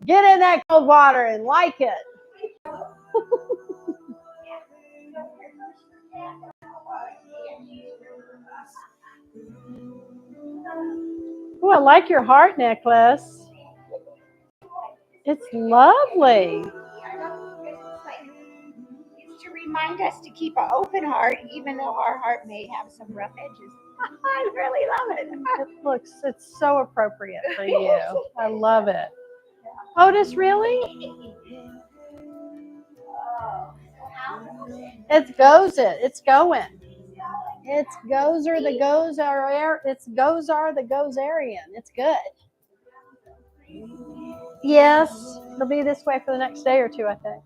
Get in that cold water and like it. Oh, I like your heart necklace. It's lovely. It's to remind us to keep an open heart, even though our heart may have some rough edges. I really love it. It's so appropriate for you. I love it. Otis, really? It's goes it. It's going. It's gozer the goes are air. It's goes are the goes Aryan. It's good. Yes, it'll be this way for the next day or two, I think.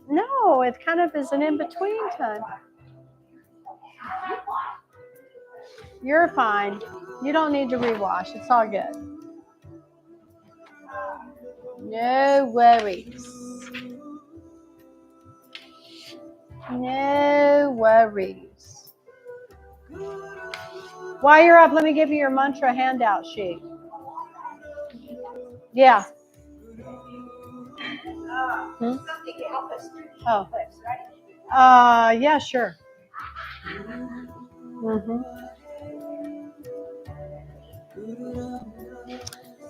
No, it kind of is an in-between time. You're fine. You don't need to rewash. It's all good. No worries. No worries. While you're up, let me give you your mantra handout sheet. Yeah. Something to help us through the eclipse, right? Yeah, sure.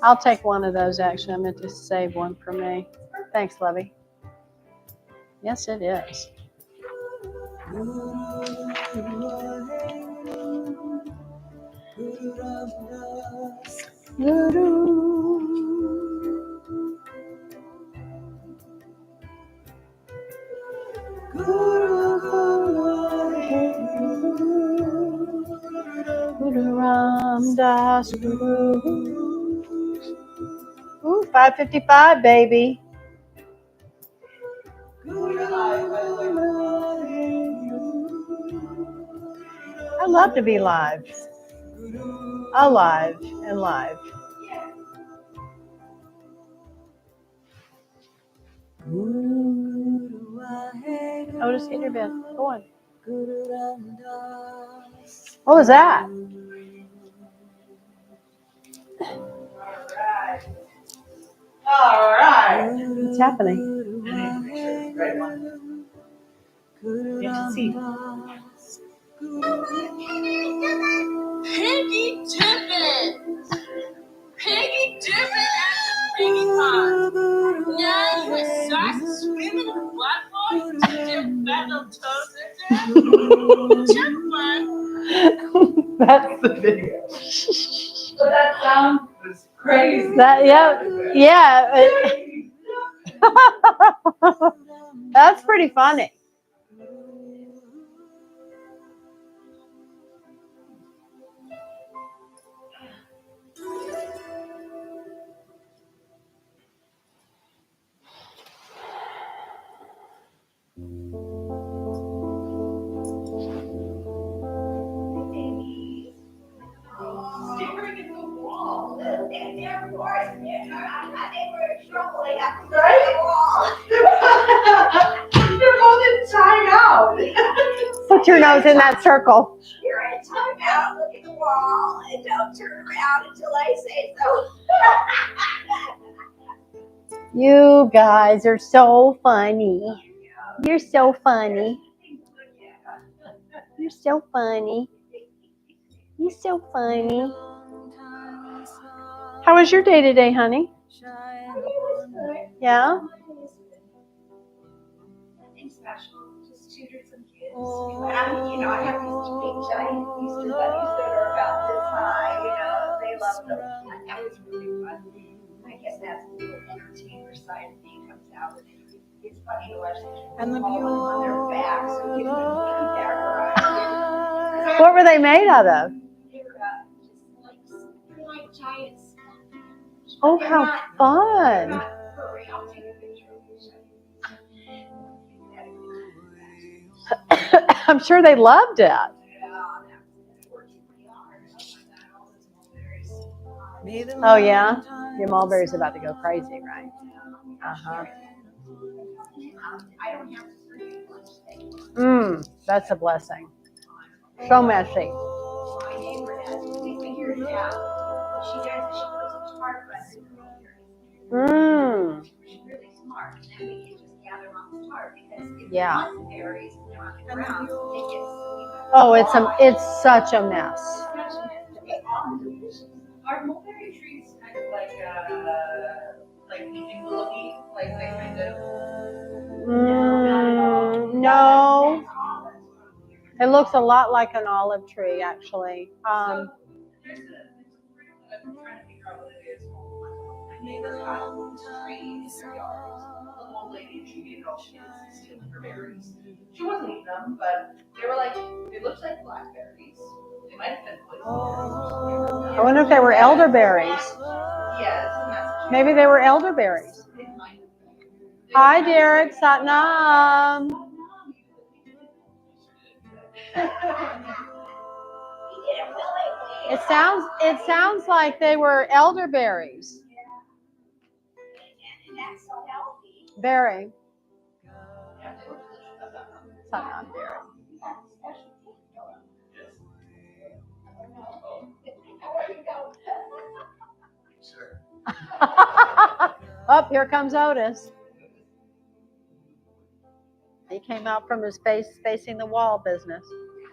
I'll take one of those, actually. I meant to save one for me. Thanks, Lovey. Yes, it is. Guru Ram Das Guru. Ooh, 5:55, baby. I love to be live. Alive and live. Otis, get in your bed. Go on. What was that? All right. What's happening? Good to see. Piggy Dippin'! Piggy Dippin' at the piggy pond! Now you exhaust swimming in the blackboard to dip fat little toes in there? Just fun! That's the video. So that sound is crazy. Yeah. That's pretty funny. Staring at the wall. And they're of course, they were struggling at the wall. They're both in timeout. Put your nose in that circle. You're in timeout. Look at the wall and don't turn around until I say so. You guys are so funny. You're so funny. You're so funny. You're so funny. How was your day today, honey? Yeah? Nothing special. Just tutored some kids. I have these big giant Easter bunnies that are about this high. They love them. That was really fun. I guess that's the little entertainer side of me comes out. It's funny to watch them on their backs and give them back. What were they made out of? They're like giants. Oh, how fun. I'm sure they loved it. Oh, yeah? Your mulberry's about to go crazy, right? Uh-huh. That's a blessing. So messy. My neighbor has, we figured it out. She does, she smart, but I don't know her. She's really smart, and then we can just gather on the star because if Yeah. you want berries and they're on the ground, they get Oh, it's such a mess. Are mulberry trees kind of like eating looking? Like they kind of. No. It looks a lot like an olive tree, actually. I'm trying to figure out what it is. My neighbor got a tree in their yard. The old lady, she gave it all she did was steal her berries. She wasn't eating them, but they were like, it looks like blackberries. They might have been poisonous. I wonder if they were elderberries. Yes, and that's Maybe they were elderberries. it might have been. Hi, Derek Satnam. It sounds like they were elderberries. and that's so healthy. Berry. Satnam berry. Oh, here comes Otis. He came out from his face facing the wall business.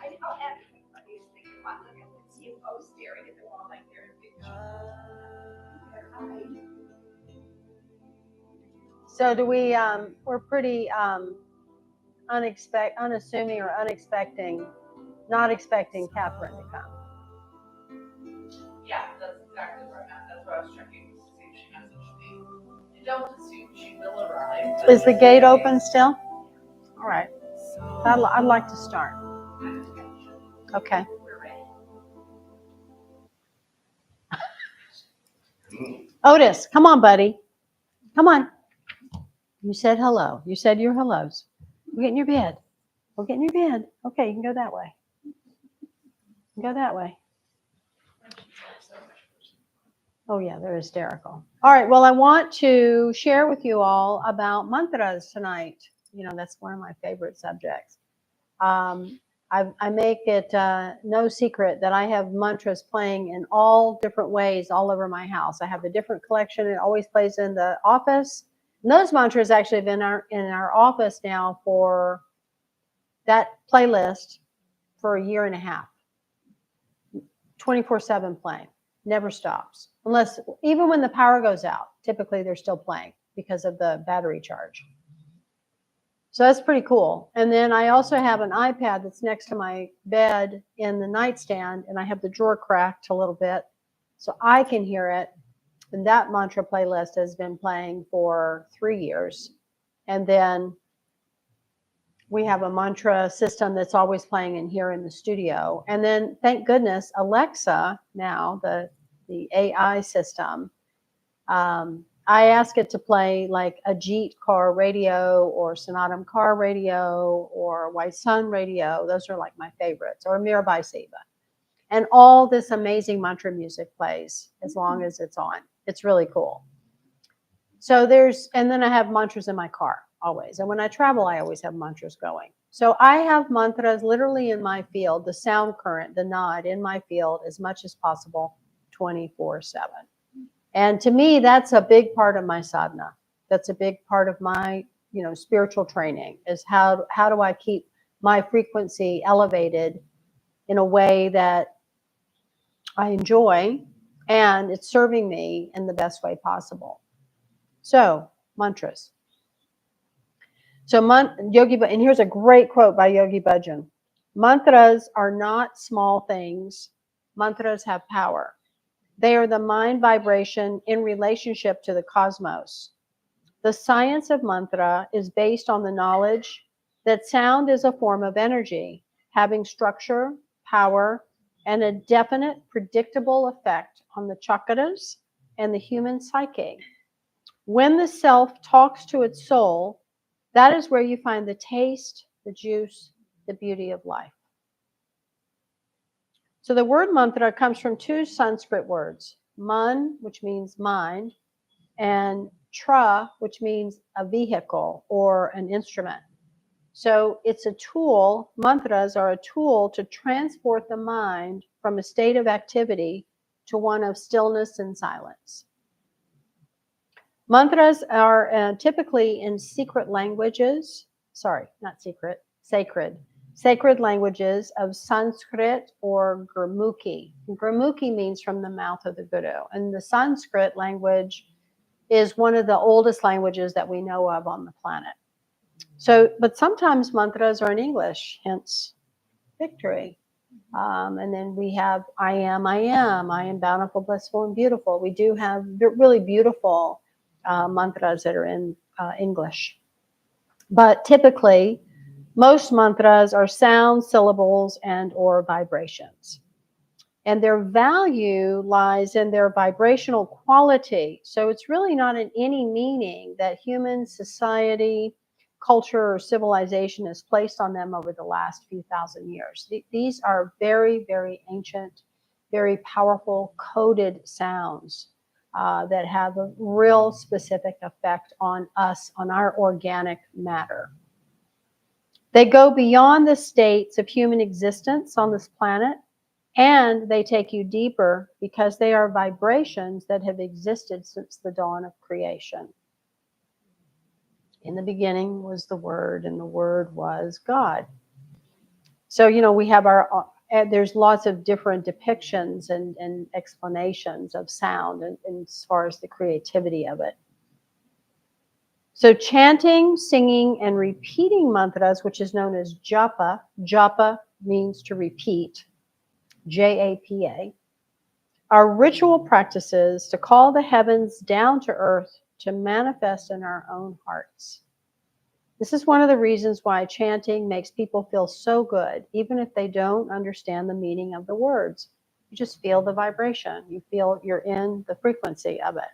I know everybody's thinking about looking at the CFO staring at the wall like they're in picture. So do we? We're pretty unassuming or unexpecting, not expecting Catherine to come. Yeah, that's exactly where I'm at. That's what I was checking to see if she messaged me. I don't assume she will arrive. Is the gate open still? All right. I'd like to start. Okay. Otis, come on, buddy. Come on. You said hello. You said your hellos. We'll get in your bed. We'll get in your bed. Okay, you can go that way. You can go that way. Oh, yeah, they're hysterical. All right, well, I want to share with you all about mantras tonight. You know, that's one of my favorite subjects. I make it no secret that I have mantras playing in all different ways all over my house. I have a different collection. It always plays in the office. And those mantras actually have been in our office now for that playlist for a year and a half. 24/7 playing. Never stops. Unless, even when the power goes out, typically they're still playing because of the battery charge. So that's pretty cool. And then I also have an iPad that's next to my bed in the nightstand, and I have the drawer cracked a little bit so I can hear it. And that mantra playlist has been playing for 3 years. And then we have a mantra system that's always playing in here in the studio. And then, thank goodness, Alexa now, the AI system, I ask it to play like a Jeet car radio or Sonatum car radio or White Sun radio. Those are like my favorites, or Mirabai Siva. And all this amazing mantra music plays as long as it's on. It's really cool. So and then I have mantras in my car always. And when I travel, I always have mantras going. So I have mantras literally in my field, the sound current, the nod in my field as much as possible, 24/7. And to me, that's a big part of my sadhana. That's a big part of my, spiritual training, is how do I keep my frequency elevated in a way that I enjoy and it's serving me in the best way possible. So, mantras. So Yogi, and here's a great quote by Yogi Bhajan. Mantras are not small things. Mantras have power. They are the mind vibration in relationship to the cosmos. The science of mantra is based on the knowledge that sound is a form of energy, having structure, power, and a definite, predictable effect on the chakras and the human psyche. When the self talks to its soul, that is where you find the taste, the juice, the beauty of life. So the word mantra comes from two Sanskrit words, man, which means mind, and tra, which means a vehicle or an instrument. So it's a tool, mantras are a tool to transport the mind from a state of activity to one of stillness and silence. Mantras are typically in secret languages. Sorry, not secret, sacred. Sacred languages of Sanskrit or Gurmukhi. Gurmukhi means from the mouth of the Guru. And the Sanskrit language is one of the oldest languages that we know of on the planet. So, but sometimes mantras are in English, hence victory. And then we have I am bountiful, blissful, and beautiful. We do have really beautiful mantras that are in English. But typically, most mantras are sounds, syllables, and or vibrations. And their value lies in their vibrational quality. So it's really not in any meaning that human society, culture, or civilization has placed on them over the last few thousand years. These are very, very ancient, very powerful coded sounds that have a real specific effect on us, on our organic matter. They go beyond the states of human existence on this planet, and they take you deeper because they are vibrations that have existed since the dawn of creation. In the beginning was the Word, and the Word was God. So, we have there's lots of different depictions and explanations of sound and as far as the creativity of it. So chanting, singing, and repeating mantras, which is known as japa. Japa means to repeat, J-A-P-A, are ritual practices to call the heavens down to earth to manifest in our own hearts. This is one of the reasons why chanting makes people feel so good, even if they don't understand the meaning of the words. You just feel the vibration. You feel you're in the frequency of it.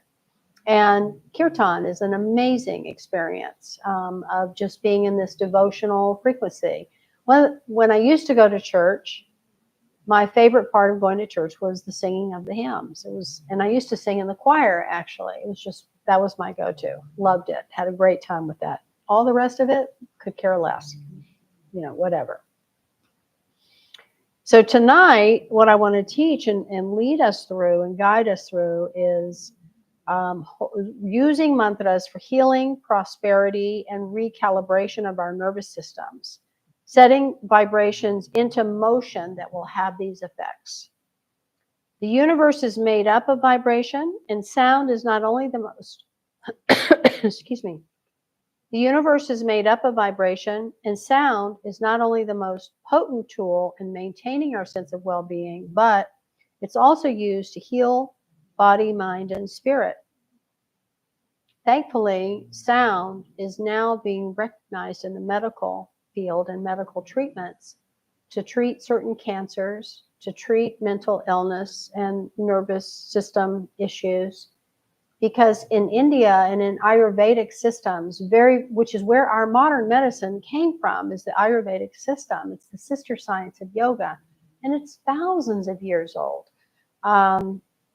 And kirtan is an amazing experience of just being in this devotional frequency. When I used to go to church, my favorite part of going to church was the singing of the hymns. And I used to sing in the choir, actually. That was my go-to. Loved it. Had a great time with that. All the rest of it, could care less. Whatever. So tonight, what I want to teach and lead us through and guide us through is using mantras for healing, prosperity, and recalibration of our nervous systems, setting vibrations into motion that will have these effects. The universe is made up of vibration, and sound is not only the most, excuse me. The universe is made up of vibration, and sound is not only the most potent tool in maintaining our sense of well-being, but it's also used to heal body, mind, and spirit. Thankfully, sound is now being recognized in the medical field and medical treatments to treat certain cancers, to treat mental illness and nervous system issues. Because in India and in Ayurvedic systems, which is where our modern medicine came from, is the Ayurvedic system. It's the sister science of yoga, and it's thousands of years old.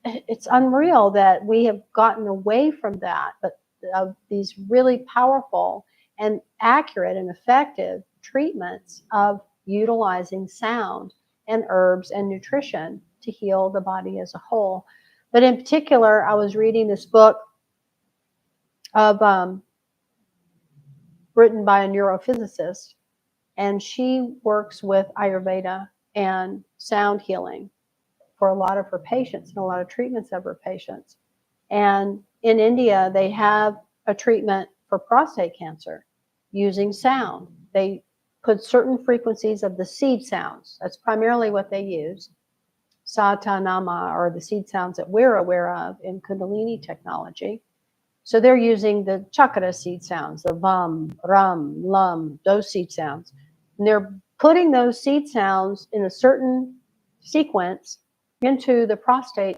It's unreal that we have gotten away from that, but of these really powerful and accurate and effective treatments of utilizing sound and herbs and nutrition to heal the body as a whole. But in particular, I was reading this book written by a neurophysicist, and she works with Ayurveda and sound healing for a lot of her patients and a lot of treatments of her patients. And in India, they have a treatment for prostate cancer using sound. They put certain frequencies of the seed sounds. That's primarily what they use. Sata Nama are the seed sounds that we're aware of in Kundalini technology. So they're using the chakra seed sounds, the Vam, Ram, Lam, those seed sounds. And they're putting those seed sounds in a certain sequence into the prostate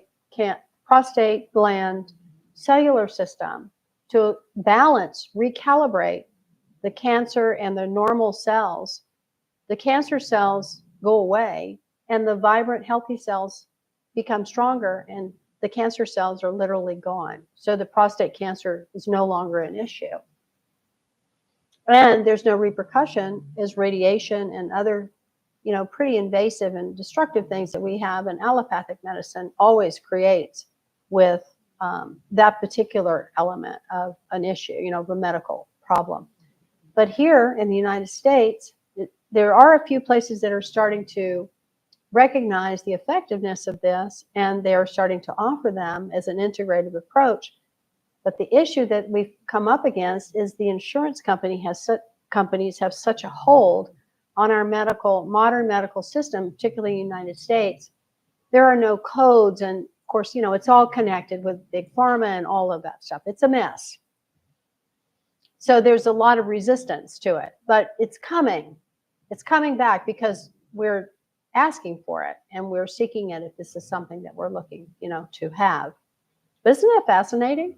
gland cellular system to balance, recalibrate the cancer and the normal cells. The cancer cells go away, and the vibrant, healthy cells become stronger, and the cancer cells are literally gone. So the prostate cancer is no longer an issue. And there's no repercussion as radiation and other, pretty invasive and destructive things that we have in allopathic medicine always creates with that particular element of an issue, of a medical problem. But here in the United States, there are a few places that are starting to recognize the effectiveness of this, and they are starting to offer them as an integrative approach. But the issue that we've come up against is the insurance companies have such a hold on our modern medical system, particularly in the United States. There are no codes, and of course, it's all connected with big pharma and all of that stuff. It's a mess. So there's a lot of resistance to it, but it's coming. It's coming back because we're asking for it and we're seeking it if this is something that we're looking, to have. But isn't that fascinating?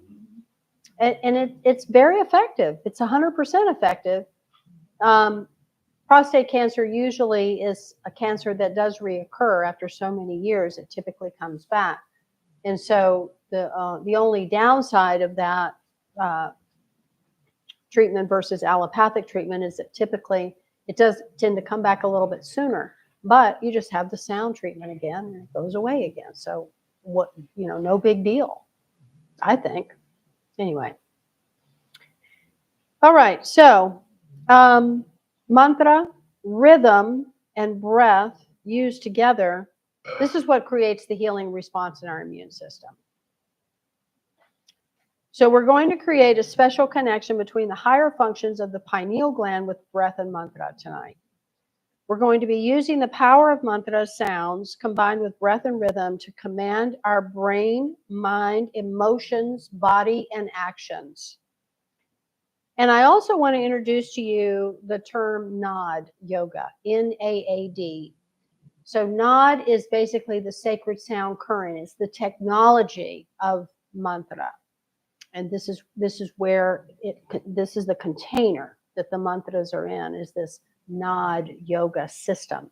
And it's very effective. It's 100% effective. Prostate cancer usually is a cancer that does reoccur after so many years. It typically comes back. And so the only downside of that treatment versus allopathic treatment is that typically it does tend to come back a little bit sooner. But you just have the sound treatment again and it goes away again. So what, no big deal, I think. Anyway. All right. So mantra, rhythm, and breath used together, this is what creates the healing response in our immune system. So we're going to create a special connection between the higher functions of the pineal gland with breath and mantra tonight. We're going to be using the power of mantra sounds combined with breath and rhythm to command our brain, mind, emotions, body, and actions. And I also want to introduce to you the term NAD yoga, N-A-A-D. So NAD is basically the sacred sound current. It's the technology of mantra. And this is where this is the container that the mantras are in, is this NAD yoga system,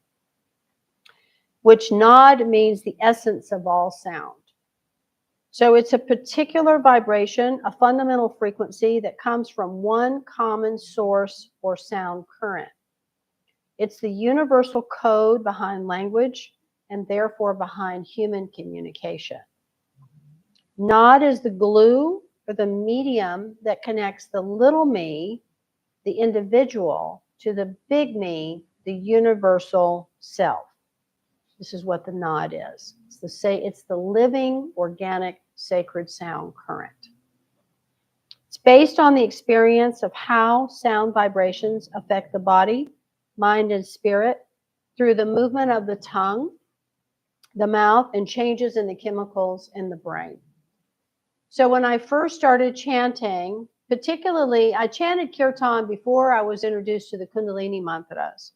which NAD means the essence of all sound. So it's a particular vibration, a fundamental frequency that comes from one common source or sound current. It's the universal code behind language and therefore behind human communication. NAD is the glue or the medium that connects the little me, the individual, to the big me, the universal self. This is what the NAD is. It's the living, organic, sacred sound current. It's based on the experience of how sound vibrations affect the body, mind, and spirit through the movement of the tongue, the mouth, and changes in the chemicals in the brain. So when I first started chanting, particularly, I chanted kirtan before I was introduced to the Kundalini mantras.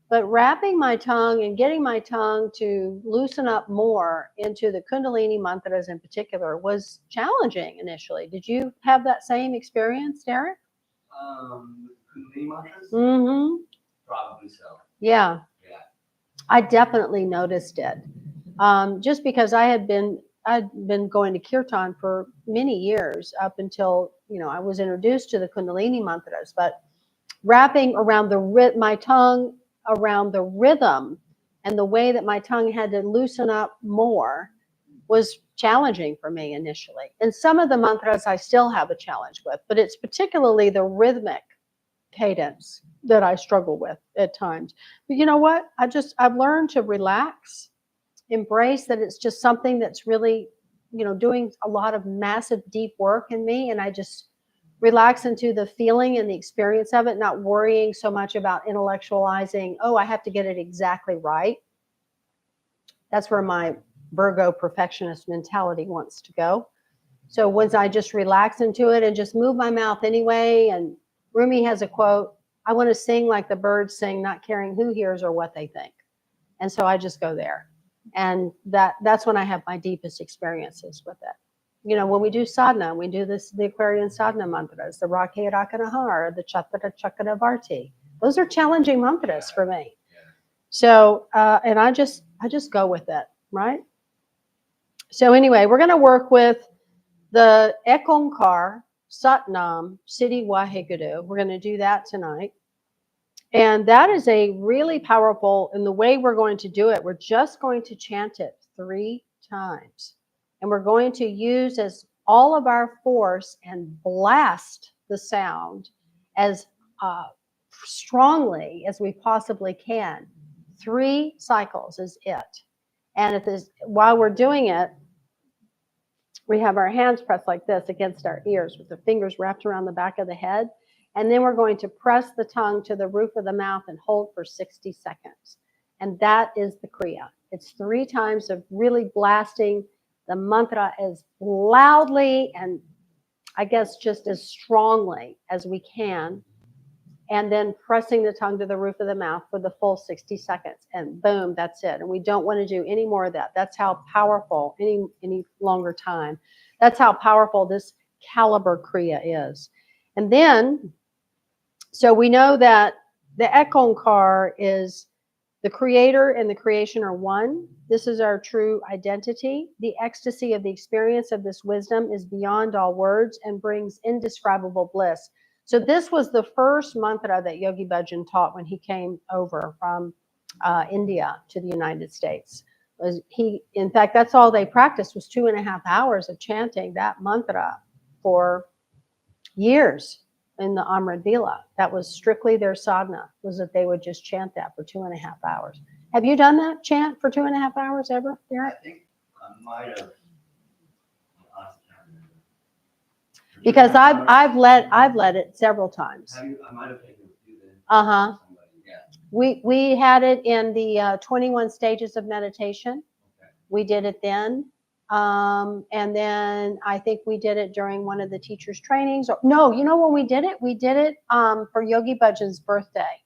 But wrapping my tongue and getting my tongue to loosen up more into the Kundalini mantras in particular was challenging initially. Did you have that same experience, Derek? Kundalini mantras? Mm-hmm. Probably so. Yeah. Yeah. I definitely noticed it. Just because I'd been going to kirtan for many years up until, I was introduced to the Kundalini mantras, but wrapping around my tongue around the rhythm and the way that my tongue had to loosen up more was challenging for me initially. And some of the mantras I still have a challenge with, but it's particularly the rhythmic cadence that I struggle with at times. But you know what? I've learned to relax, embrace that it's just something that's really, doing a lot of massive deep work in me, and I just relax into the feeling and the experience of it, not worrying so much about intellectualizing, I have to get it exactly right. That's where my Virgo perfectionist mentality wants to go. So once I just relax into it and just move my mouth anyway, and Rumi has a quote, I want to sing like the birds sing, not caring who hears or what they think. And so I just go there. And that's when I have my deepest experiences with it. When we do sadhana, we do the Aquarian sadhana mantras, the Rakhe Rakanahar, the Chatra Chakra Varti. Those are challenging mantras for me. So, and I just go with it, right? So anyway, we're going to work with the Ek Onkar, Satnam, Siddhi Waheguru. We're going to do that tonight. And that is a really powerful, and the way we're going to do it, we're just going to chant it 3 times. And we're going to use as all of our force and blast the sound as strongly as we possibly can. 3 cycles is it. And if this, while we're doing it, we have our hands pressed like this against our ears with the fingers wrapped around the back of the head. And then we're going to press the tongue to the roof of the mouth and hold for 60 seconds. And that is the Kriya. It's 3 times of really blasting the mantra as loudly and I guess just as strongly as we can. And then pressing the tongue to the roof of the mouth for the full 60 seconds. And boom, that's it. And we don't want to do any more of that. That's how powerful, any longer time. That's how powerful this caliber Kriya is. And then, so we know that the Ekonkar is the creator and the creation are one. This is our true identity. The ecstasy of the experience of this wisdom is beyond all words and brings indescribable bliss. So this was the first mantra that Yogi Bhajan taught when he came over from India to the United States. In fact, that's all they practiced was 2.5 hours of chanting that mantra for years in the Amrit Vela. That was strictly their sadhana, was that they would just chant that for 2.5 hours. Have you done that chant for 2.5 hours ever, Derek? I think I might have. Because I've led it several times. I might have taken a few then. Uh-huh. Yeah. We had it in the 21 stages of meditation. Okay. We did it then. And then I think we did it during one of the teachers' trainings. No, you know when we did it? We did it for Yogi Bhajan's birthday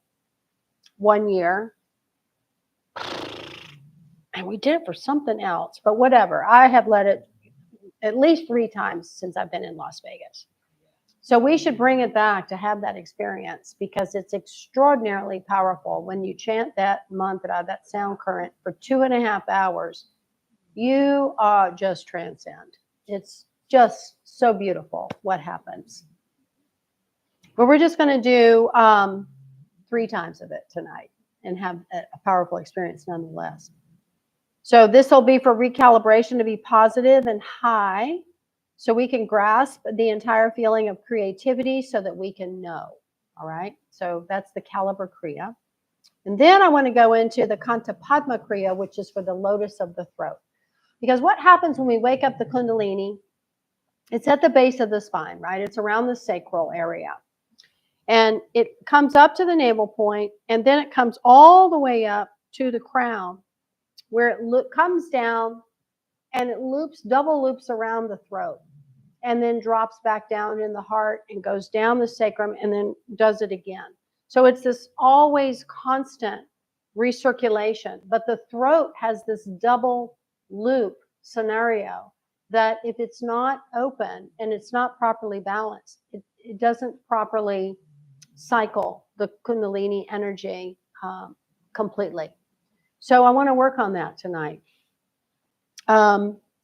one year. And we did it for something else, but whatever. I have led it at least 3 times since I've been in Las Vegas. So we should bring it back to have that experience because it's extraordinarily powerful when you chant that mantra, that sound current for 2.5 hours. You just transcend. It's just so beautiful what happens. But we're just going to do 3 times of it tonight and have a powerful experience nonetheless. So this will be for recalibration to be positive and high so we can grasp the entire feeling of creativity so that we can know. All right. So that's the caliber Kriya. And then I want to go into the Kanta Padma Kriya, which is for the lotus of the throat. Because what happens when we wake up the Kundalini, it's at the base of the spine, right? It's around the sacral area. And it comes up to the navel point, and then it comes all the way up to the crown, where it comes down and it double loops around the throat, and then drops back down in the heart and goes down the sacrum and then does it again. So it's this always constant recirculation, but the throat has this double loop scenario that if it's not open and it's not properly balanced, it doesn't properly cycle the Kundalini energy completely. So I want to work on that tonight.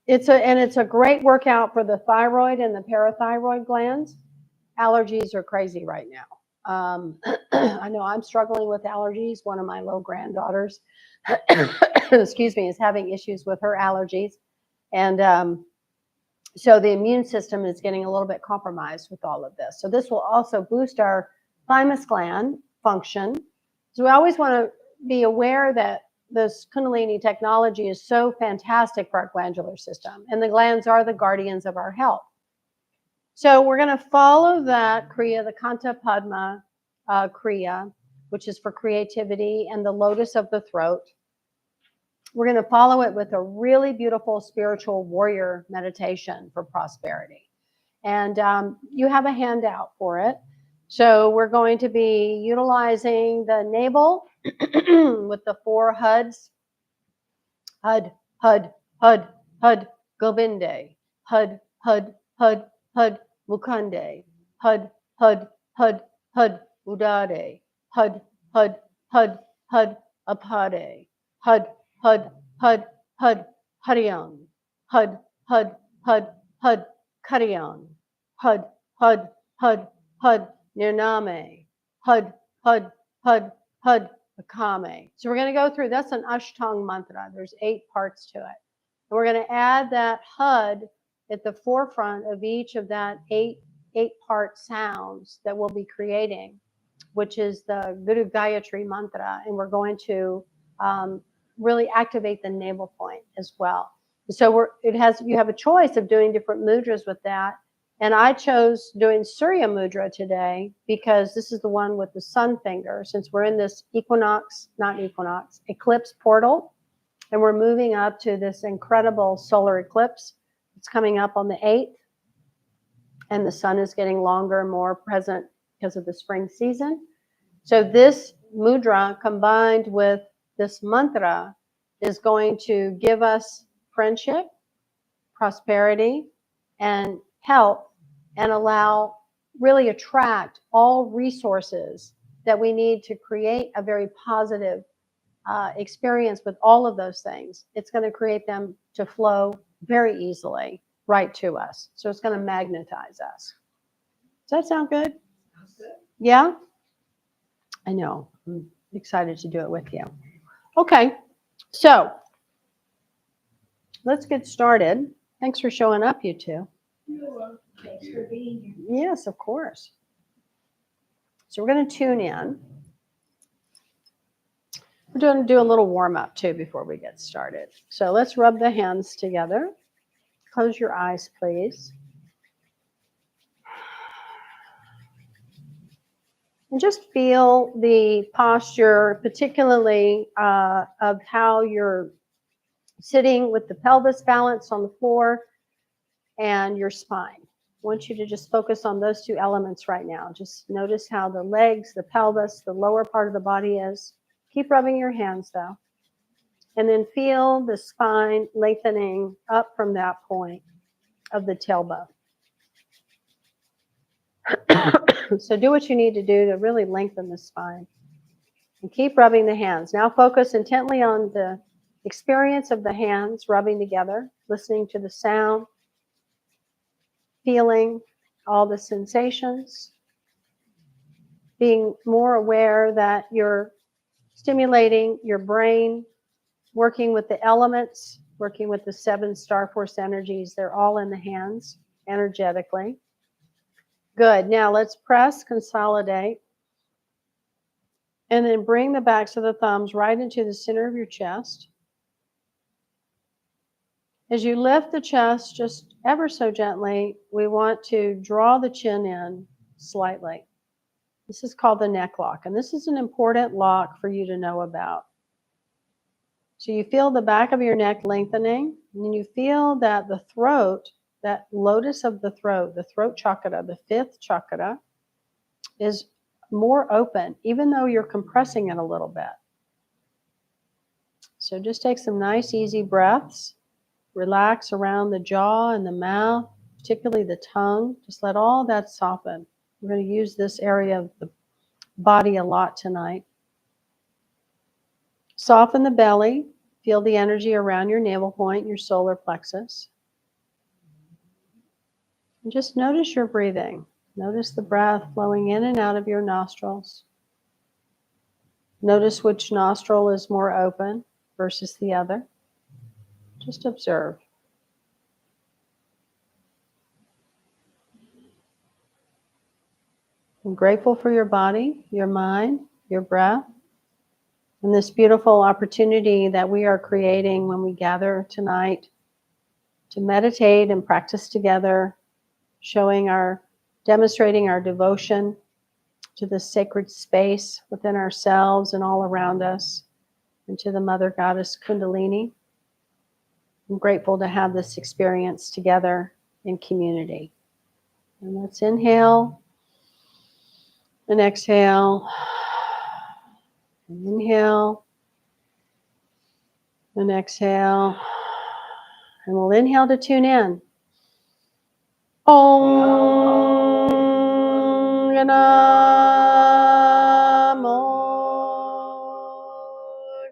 It's a great workout for the thyroid and the parathyroid glands. Allergies are crazy right now. I know I'm struggling with allergies. One of my little granddaughters, excuse me, is having issues with her allergies. And so the immune system is getting a little bit compromised with all of this. So this will also boost our thymus gland function. So we always want to be aware that this Kundalini technology is so fantastic for our glandular system. And the glands are the guardians of our health. So we're going to follow that Kriya, the Kanta Padma Kriya, which is for creativity, and the lotus of the throat. We're going to follow it with a really beautiful spiritual warrior meditation for prosperity. And you have a handout for it. So we're going to be utilizing the navel with the 4 huds. Hud, hud, hud, hud, Govinde. Hud, hud, hud, hud, Mukande. Hud, hud, hud, hud, Udade. Hud, hud, hud, hud, Apade. Hud, hud, hud, hud, Hariyam. Hud, hud, hud, hud, Kariyam. Hud, hud, hud, hud, Nirname. Hud, hud, hud, hud, Akame. So we're going to go through, that's an Ashtang mantra. There's 8 parts to it. we're going to add that HUD at the forefront of each of that eight-part sounds that we'll be creating, which is the Guru Gayatri mantra, and we're going to really activate the navel point as well. So you have a choice of doing different mudras with that, and I chose doing Surya Mudra today because this is the one with the sun finger, since we're in this eclipse portal, and we're moving up to this incredible solar eclipse. It's coming up on the 8th, and the sun is getting longer and more present because of the spring season. So this mudra combined with this mantra is going to give us friendship, prosperity, and health, and really attract all resources that we need to create a very positive experience with all of those things. It's going to create them to flow very easily right to us. So it's going to magnetize us. Does that sound good? Sounds good. Yeah? I know. I'm excited to do it with you. Okay. So let's get started. Thanks for showing up, you two. You're welcome. Thanks for being here. Yes, of course. So we're going to tune in. We're going to do a little warm up too before we get started. So let's rub the hands together. Close your eyes, please. And just feel the posture, particularly of how you're sitting with the pelvis balanced on the floor and your spine. I want you to just focus on those two elements right now. Just notice how the legs, the pelvis, the lower part of the body is. Keep rubbing your hands though. And then feel the spine lengthening up from that point of the tailbone. So do what you need to do to really lengthen the spine. And keep rubbing the hands. Now focus intently on the experience of the hands rubbing together, listening to the sound, feeling all the sensations, being more aware that you're stimulating your brain, working with the elements, working with the 7 star force energies. They're all in the hands energetically. Good. Now let's press, consolidate, and then bring the backs of the thumbs right into the center of your chest. As you lift the chest just ever so gently, we want to draw the chin in slightly. This is called the neck lock, and this is an important lock for you to know about. So you feel the back of your neck lengthening, and then you feel that the throat, that lotus of the throat chakra, the 5th chakra, is more open, even though you're compressing it a little bit. So just take some nice, easy breaths. Relax around the jaw and the mouth, particularly the tongue. Just let all that soften. We're going to use this area of the body a lot tonight. Soften the belly. Feel the energy around your navel point, your solar plexus. And just notice your breathing. Notice the breath flowing in and out of your nostrils. Notice which nostril is more open versus the other. Just observe. I'm grateful for your body, your mind, your breath, and this beautiful opportunity that we are creating when we gather tonight to meditate and practice together, demonstrating our devotion to this sacred space within ourselves and all around us, and to the Mother Goddess Kundalini. I'm grateful to have this experience together in community. And let's inhale and exhale. And inhale and exhale. And we'll inhale to tune in. Om Namo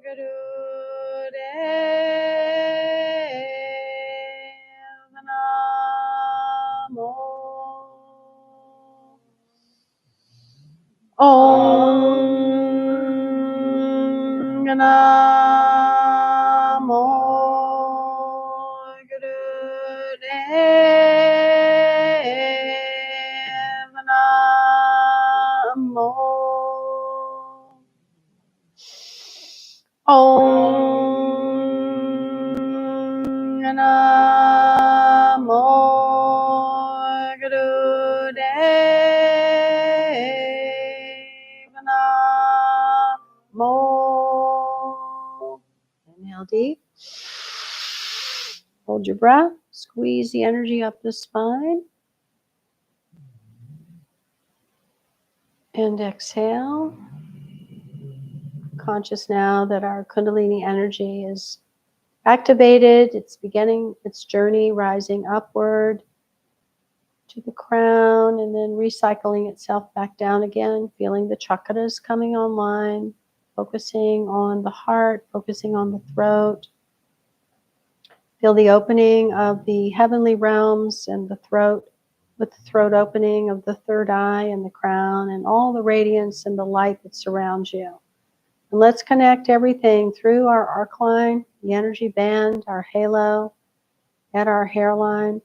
Gurudev Namo. Om Namo Hold your breath. Squeeze the energy up the spine. And exhale. Conscious now that our Kundalini energy is activated. It's beginning its journey, rising upward to the crown and then recycling itself back down again, feeling the chakras coming online, focusing on the heart, focusing on the throat. Feel the opening of the heavenly realms and the throat, with the throat opening of the third eye and the crown and all the radiance and the light that surrounds you. And let's connect everything through our arc line, the energy band, our halo, at our hairline.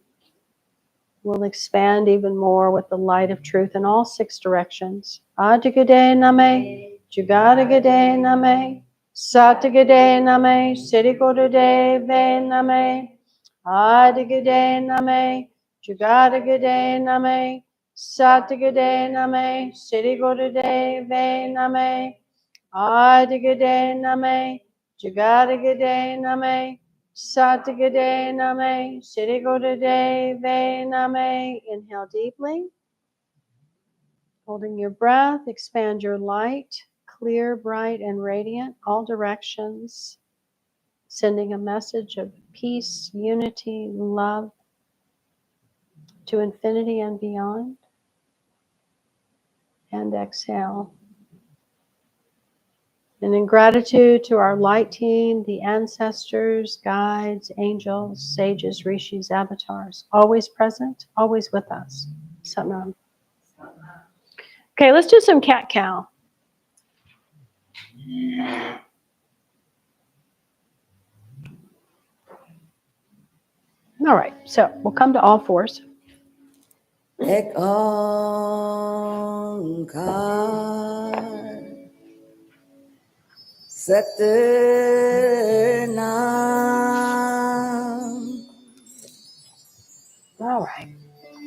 We'll expand even more with the light of truth in all 6 directions. Adigade name, Jugadagade name, Satagade name, Siddhigodade name, Adigade name, Jugadagade name, Satagade name, Siddhigodade name, Adigade name, Jugadagade name, Satagade name, Siddhigodade name. Inhale deeply. Holding your breath, expand your light, clear, bright, and radiant, all directions, sending a message of peace, unity, love to infinity and beyond. And exhale. And in gratitude to our light team, the ancestors, guides, angels, sages, rishis, avatars, always present, always with us. Satnam. Okay, let's do some cat-cow. All right, so we'll come to all fours. Ek Ankar Satnam. All right.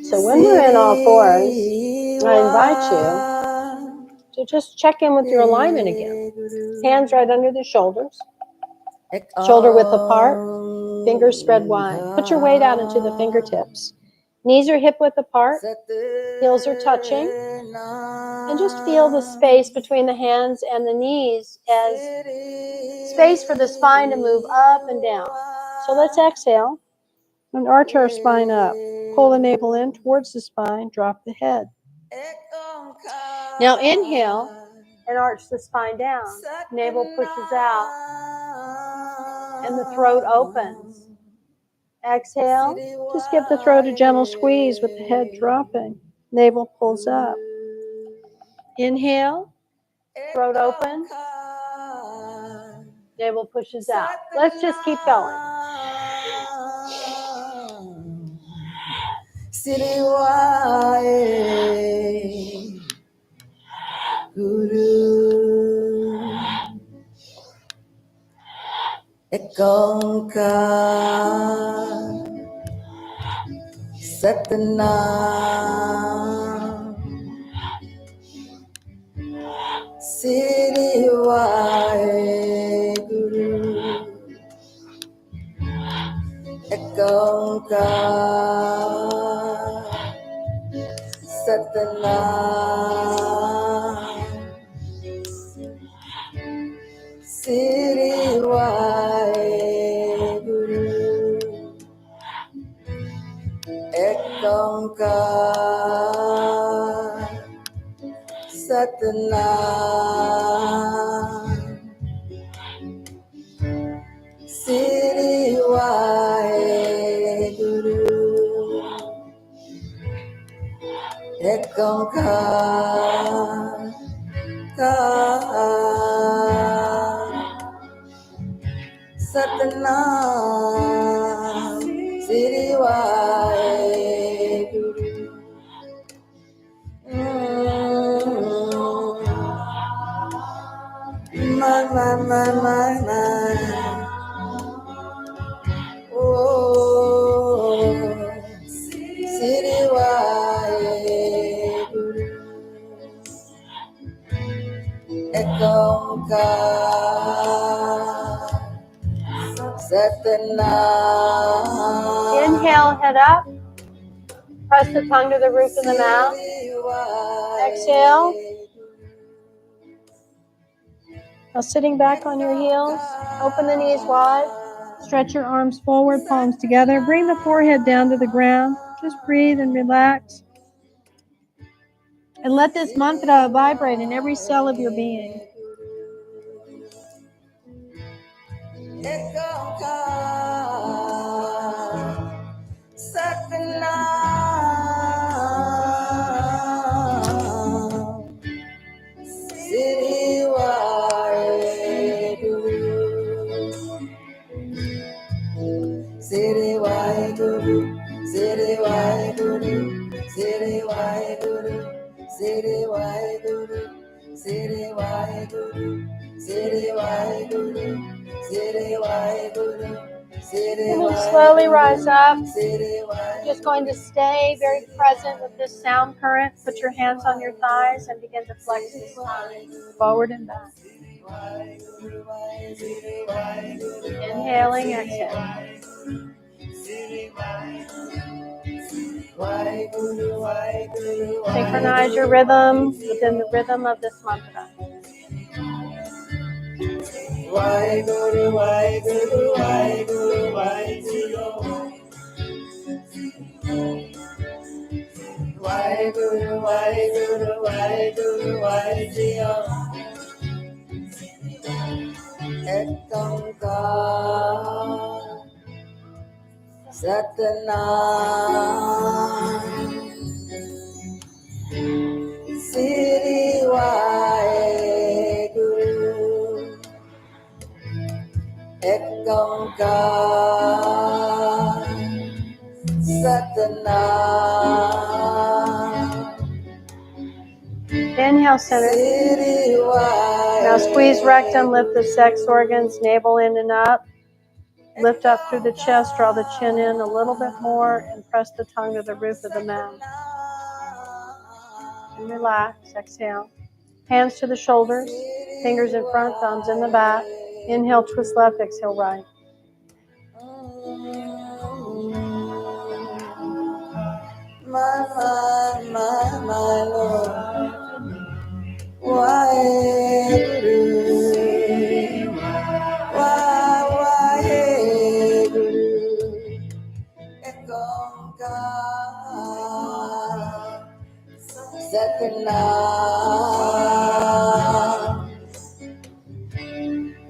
So when we're in all fours, I invite you to just check in with your alignment again. Hands right under the shoulders, shoulder width apart, fingers spread wide. Put your weight out into the fingertips. Knees are hip width apart, heels are touching, and just feel the space between the hands and the knees as space for the spine to move up and down. So let's exhale and arch our spine up. Pull the navel in towards the spine, drop the head. Now inhale and arch the spine down. Navel pushes out and the throat opens. Exhale, just give the throat a gentle squeeze with the head dropping. Navel pulls up. Inhale, throat open, navel pushes out. Let's just keep going. Siriwaye Guru Ek Ankar Satnam Siriwaye Guru Ek Ankar Satnam Siriwaye Guru Ek Ankar Satnam Siriwaye Guru Ek Ankar Satnam Siriwaye Guru My Oh Siriwaye Guru Ek Ankar Satnam. Inhale, head up. Press the tongue to the roof of the mouth. Exhale. Now sitting back on your heels, open the knees wide. Stretch your arms forward, palms together. Bring the forehead down to the ground. Just breathe and relax. And let this mantra vibrate in every cell of your being. Siri Waheguru, Siri Waheguru, Siri Waheguru, Siri Waheguru, Siri Waheguru, Siri Waheguru, Siri Waheguru, Siri And then Waheguru. slowly rise up. Siri You're just going to stay very present with this sound current. Put your hands on your thighs and begin to flex the spine forward and back. Inhaling, exhaling. Synchronize your rhythm within the rhythm of this mantra. Waheguru, Waheguru, Waheguru, Waheguru. Waheguru, Waheguru, Waheguru, Waheguru. Ek Onkar Satnam Siri Waheguru Ek Onkar Satnam Inhale, center. Siri Waheguru. Now squeeze rectum, lift the sex organs, navel in and up. Lift up through the chest, draw the chin in a little bit more, and press the tongue to the roof of the mouth. And relax, exhale. Hands to the shoulders, fingers in front, thumbs in the back. Inhale, twist left, exhale right. My Lord. Waheguru, Waheguru, Ek Onkar Satnam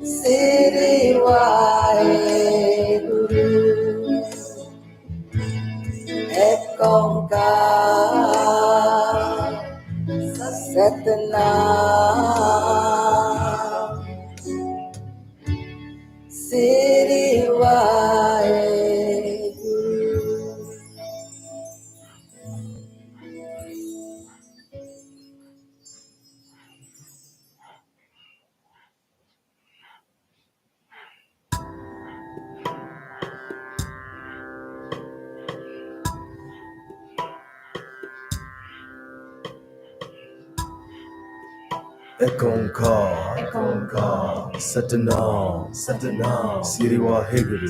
Siri Waheguru Ek Onkar Satnam Siri Waheguru. Ek Onkar, Satnam, Siri Waheguru,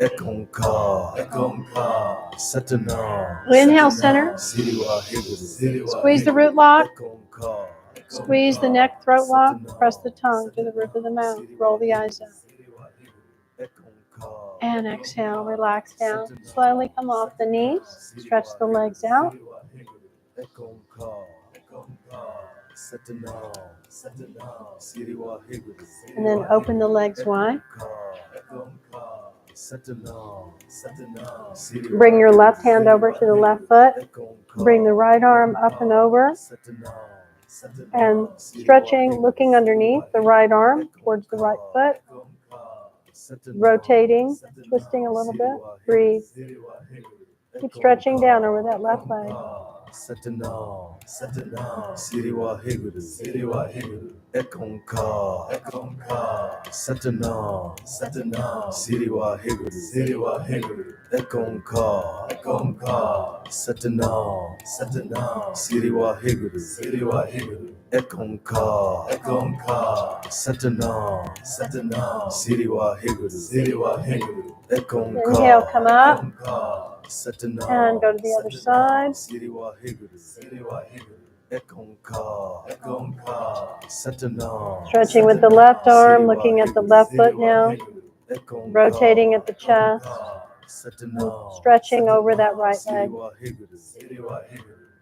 Ek Onkar, Satnam. Inhale, center. Siri Waheguru, Squeeze the root lock. Ek Onkar, Squeeze the neck, throat lock. Press the tongue to the roof of the mouth. Roll the eyes up. Ek Onkar, And exhale, relax down. Slowly come off the knees. Stretch the legs out. Ek Onkar, Satnam, Siri Waheguru. And then open the legs wide. Bring your left hand over to the left foot. Bring the right arm up and over. And stretching, looking underneath the right arm towards the right foot. Rotating, twisting a little bit. Breathe. Keep stretching down over that left leg. Satnam, Siri Waheguru, Ek Onkar, Satnam, Siri Waheguru, Ek Onkar, Satnam, Siri Waheguru, Ekonka, Ekonka, Satanam, Satanam, Siriwa Heguru, Siriwa Heguru, Ekonka. Inhale, come up. Ekonka, Satanam, And go to the other side. Siriwa Heguru, Siriwa Heguru, Ekonka, Ekonka, Satanam. Stretching with the left arm, looking at the left foot now. Rotating at the chest. And stretching over that right leg.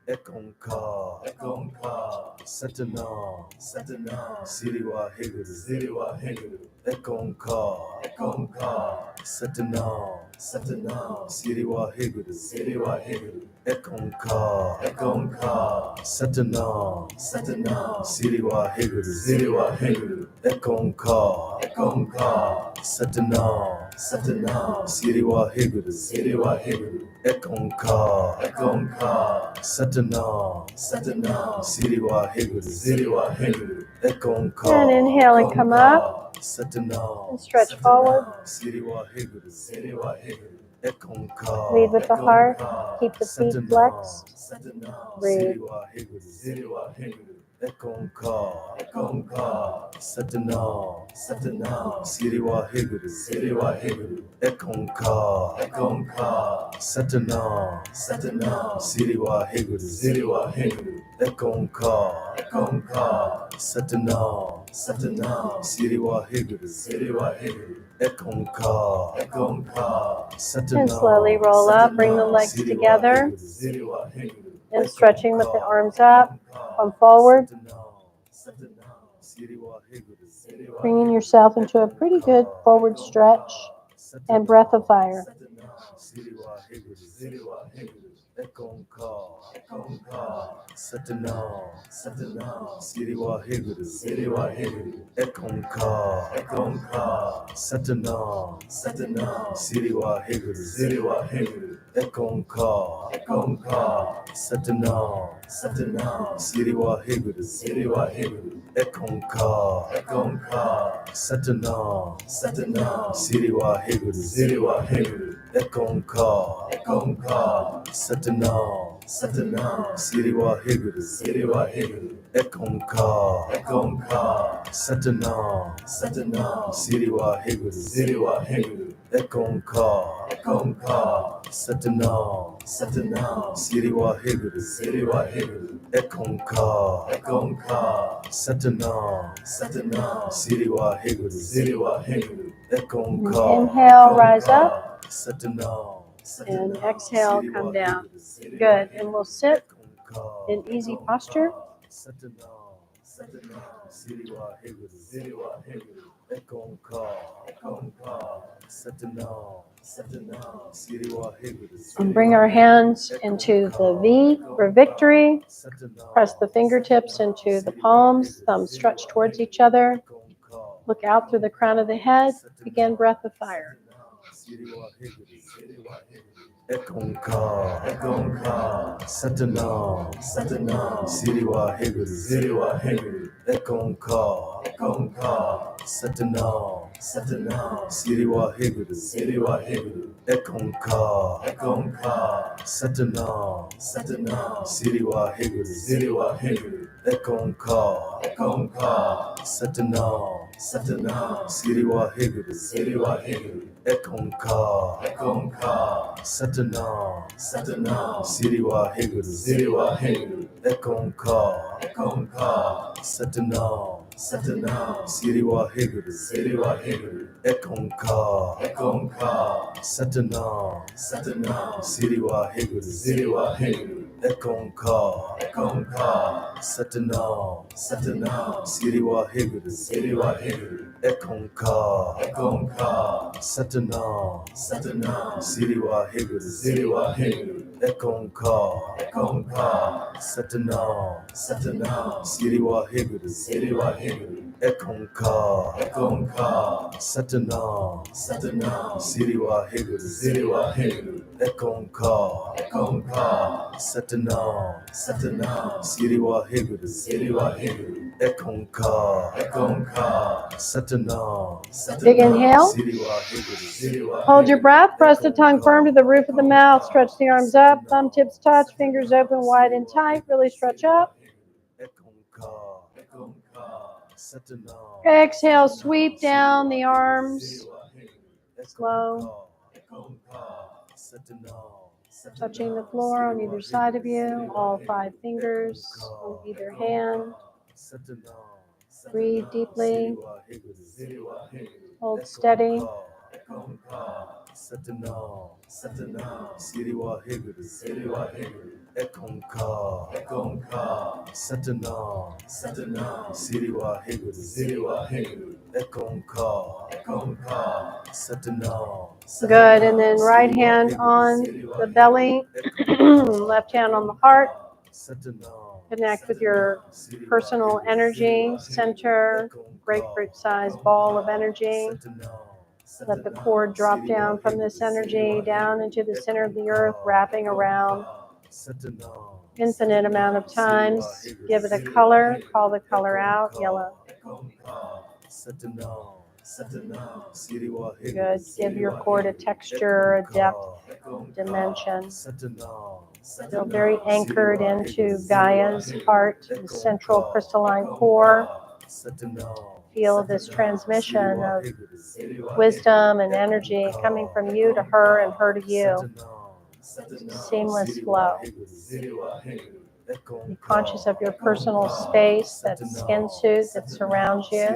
Ekonka, Ekonka, Satanam, Satanam, Siriwa Heguru, Siriwa Heguru, Ekonka, Ekonka, Satanam, Satanam, Siriwa Heguru, Siriwa Heguru, Ekonka, Ekonka, Satanam, Satanam, Siriwa Heguru, Siriwa Heguru, Ekonka, Ekonka, Satanam, Satanam, Siriwa Heguru, Siriwa Heguru, Ekonka, Ekonka, Satanam, Satanam, Siriwa Heguru, Siriwa Heguru, Ekonka. And inhale and come up. Satanam, And stretch forward. Siriwa Heguru, Siriwa Heguru, Ekonka. Lead with the heart. Keep the feet flexed. Satanam, Breathe. Siriwa Heguru, Siriwa Heguru, Ekonka, Ekonka, Satanam, Satanam, Siriwa Heguru, Siriwa Heguru, Ekonka, Ekonka, Satanam, Satanam, Siriwa Heguru, Siriwa Heguru, Ekonka, Ekonka, Satanam, Satanam, Siriwa Heguru, Siriwa Heguru, Ekonka, Ekonka, Satanam. And slowly roll up. Bring the legs together. And stretching with the arms up. Come forward. Bringing yourself into a pretty good forward stretch and breath of fire. Satanam, Satanam, Siriwa Heguru, Siriwa Heguru, Ekonka, Ekonka, Satanam, Satanam, Siriwa Heguru, Siriwa Heguru, Ekonka, Ekonka, Satanam, Satanam, Siriwa Heguru, Siriwa Heguru, Ekonka, Ekonka, Satanam, Satanam, Siriwa Heguru, Siriwa Heguru, Ekonka, Ekonka, Satanam, Satanam, Siriwa Heguru, Siriwa Heguru, Ekonka, Ekonka, Satanam, Satanam, Siriwa Heguru, Siriwa Heguru, Ekonka, Ekonka, Satanam, Satanam, Siriwa Heguru, Siriwa Heguru, Ekonka, Ekonka, Satanam, Satanam, Siriwa Heguru, Siriwa Heguru, Ekonka. Inhale, rise up. Satanam. And exhale, come down. Good. And we'll sit in easy posture. And bring our hands into the V for victory. Press the fingertips into the palms, thumbs stretched towards each other. Look out through the crown of the head. Begin breath of fire. Ekonka, Ekonka, Satanam, Satanam, Siriwa Heguru, Siriwa Heguru, Ekonka, Ekonka, Satanam, Satanam, Siriwa Heguru, Siriwa Heguru, Ekonka, Ekonka, Satanam, Satanam, Siriwa Heguru, Siriwa Heguru, Ekonka, Ekonka, Satanam, Satanam, Siriwa Heguru, Siriwa Heguru, Ekonka, Ekonka, Satanam, Satanam, Siriwa Heguru, Siriwa Heguru, Ekonka, Ekonka, Satanam, Satanam, Siriwa Heguru, Siriwa Heguru, Ekonka, Ekonka, Satanam, Satanam, Siriwa Heguru, Siriwa Heguru, Ekonka, Ekonka, Satanam, Satanam, Siriwa Heguru, Siriwa Heguru, Ekonka, Ekonka, Satanam, Satanam, Siriwa Heguru, Siriwa Heguru, Ekonka, Ekonka, Satanam, Satanam, Siriwa Heguru, Siriwa Heguru, Ekonka, Ekonka, Satanam, Satanam, Siriwa Heguru, Siriwa Heguru, Ekonka, Ekonka, Satanam, Satanam, Siriwa Heguru, Siriwa Heguru, Ekonka, Ekonka, Satanam, Satanam. Big inhale. Hold your breath. Press the tongue firm to the roof of the mouth. Stretch the arms up. Thumb tips touch. Fingers open wide and tight. Really stretch up. Exhale, sweep down the arms. Slow. Touching the floor on either side of you, all 5 fingers on either hand. Breathe deeply. Hold steady. Good, and then right hand on the belly, left hand on the heart. Connect with your personal energy center, grapefruit sized ball of energy. Let the cord drop down from this energy down into the center of the earth, wrapping around infinite amount of times. Give it a color, call the color out, yellow. Good. Give your cord a texture, a depth, dimension. Feel very anchored into Gaia's heart, the central crystalline core. Feel this transmission of wisdom and energy coming from you to her and her to you. Seamless flow. Be conscious of your personal space, that skin suit that surrounds you.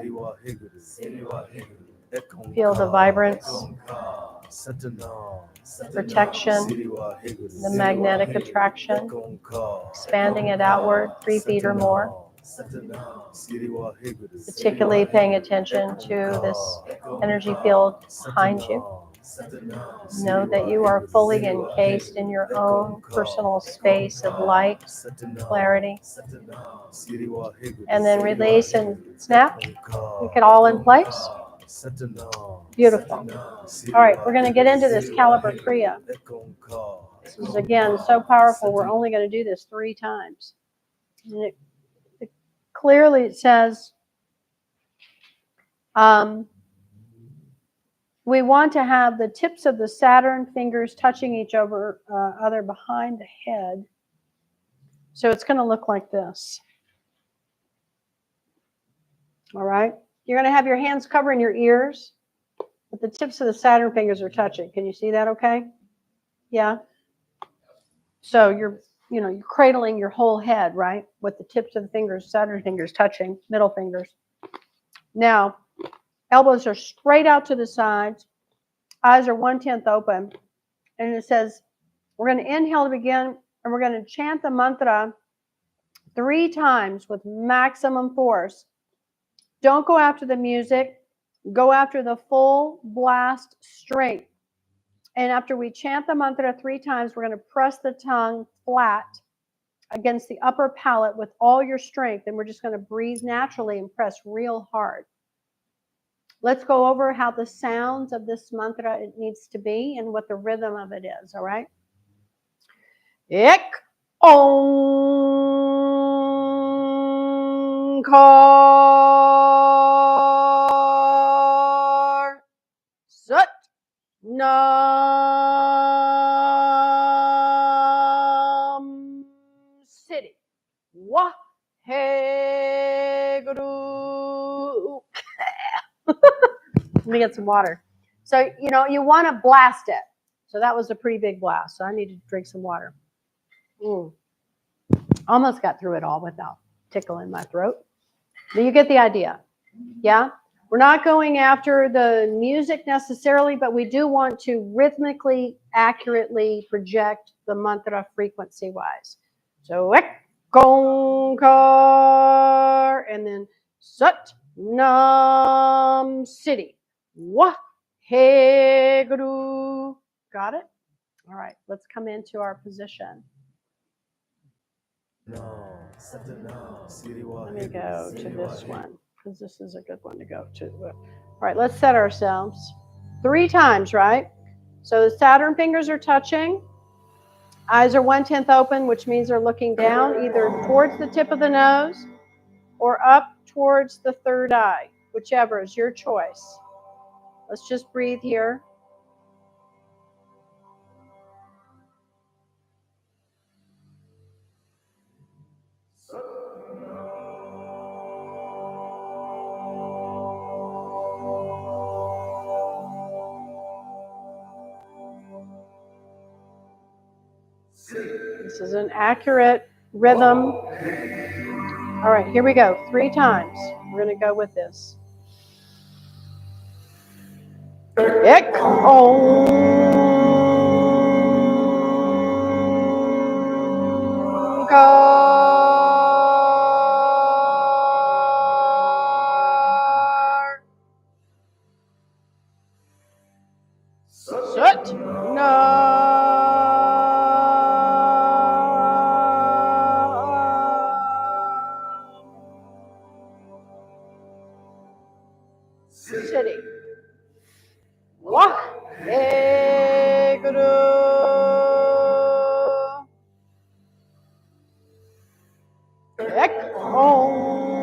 Feel the vibrance, protection, the magnetic attraction, expanding it outward 3 feet or more. Particularly paying attention to this energy field behind you. Know that you are fully encased in your own personal space of light, clarity. And then release and snap. Get it all in place. Beautiful. All right, we're going to get into this Caliber Kriya. This is, again, so powerful. We're only going to do this 3 times. And clearly it says, we want to have the tips of the Saturn fingers touching each other behind the head. So it's going to look like this. All right. You're going to have your hands covering your ears, but the tips of the Saturn fingers are touching. Can you see that okay? Yeah. So you're cradling your whole head, right? With the tips of the fingers, Saturn fingers touching, middle fingers. Now, elbows are straight out to the sides. Eyes are 1/10 open. And it says, we're going to inhale to begin, and we're going to chant the mantra 3 times with maximum force. Don't go after the music. Go after the full blast straight. And after we chant the mantra 3 times, we're going to press the tongue flat against the upper palate with all your strength. And we're just going to breathe naturally and press real hard. Let's go over how the sounds of this mantra it needs to be and what the rhythm of it is, all right? Ik Om Kar Sat Nam City Wah Hey Guru. Let me get some water. So, you want to blast it. So that was a pretty big blast. So I need to drink some water. Almost got through it all without tickling my throat. But you get the idea. Yeah? We're not going after the music necessarily, but we do want to rhythmically, accurately project the mantra frequency-wise. So, Ek Gong Kar, and then Sat Nam City. Wah He Guru. Got it? All right, let's come into our position. Let me go to this one, because this is a good one to go to. All right, let's set ourselves 3 times, right? So the Saturn fingers are touching. Eyes are 1/10 open, which means they're looking down either towards the tip of the nose or up towards the 3rd eye, whichever is your choice. Let's just breathe here. This is an accurate rhythm. All right, here we go. 3 times. We're going to go with this. Ik Omkar Sut City. Wah Hey Guru. Ek Omkar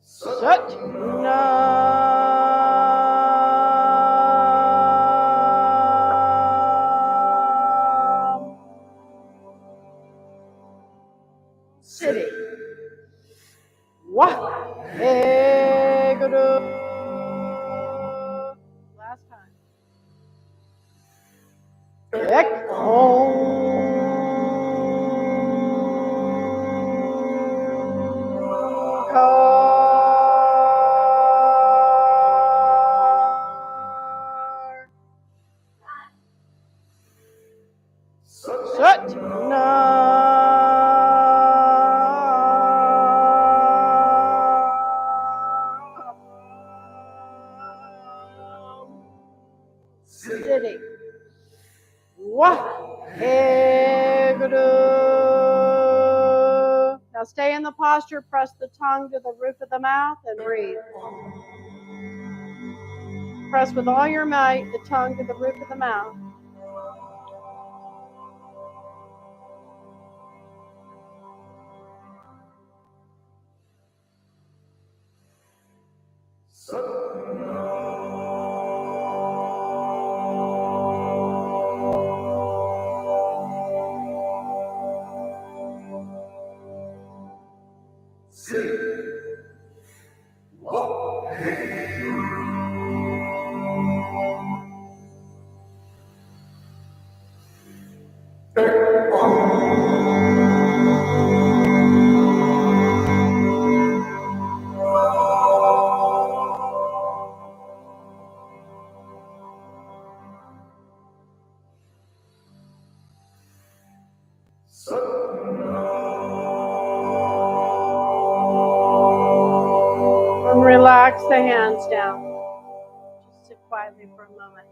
Sut City. Wah Hey Guru. Last time. Ek Omkar Sut City. Wah Hey Guru. Now stay in the posture, press the tongue to the roof of the mouth and breathe. Press with all your might the tongue to the roof of the mouth. And relax the hands down. Just sit quietly for a moment.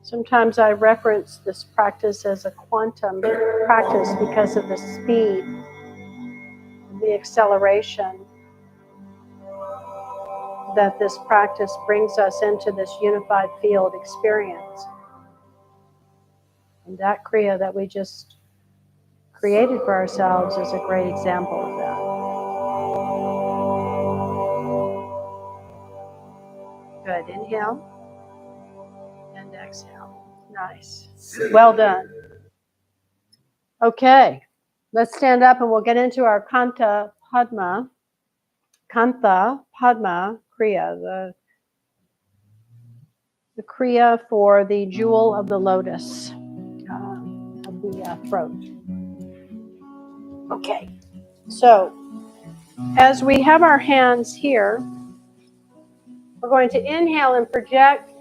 Sometimes I reference this practice as a quantum practice because of the speed, the acceleration that this practice brings us into this unified field experience. And that Kriya that we just created for ourselves is a great example of that. Good. Inhale and exhale. Nice. Well done. Okay. Let's stand up and we'll get into our Kantha Padma Kriya, the Kriya for the jewel of the lotus of the throat. Okay, so as we have our hands here, we're going to inhale and project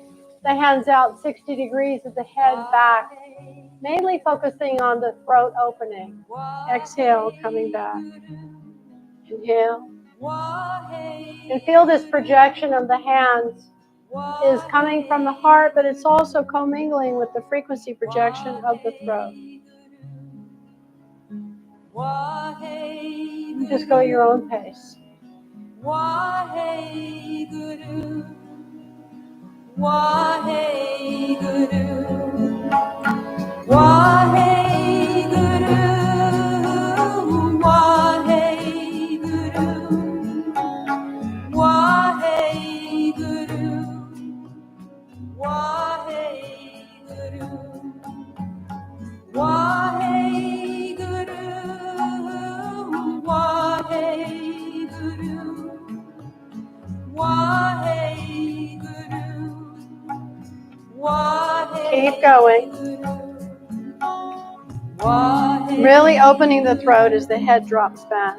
the hands out 60 degrees with the head back, mainly focusing on the throat opening. Exhale, coming back. Inhale. And feel this projection of the hands is coming from the heart, but it's also commingling with the frequency projection of the throat. Just go at your own pace. Waheguru, Waheguru, Waheguru, Waheguru, Waheguru, Keep going. Really opening the throat as the head drops back.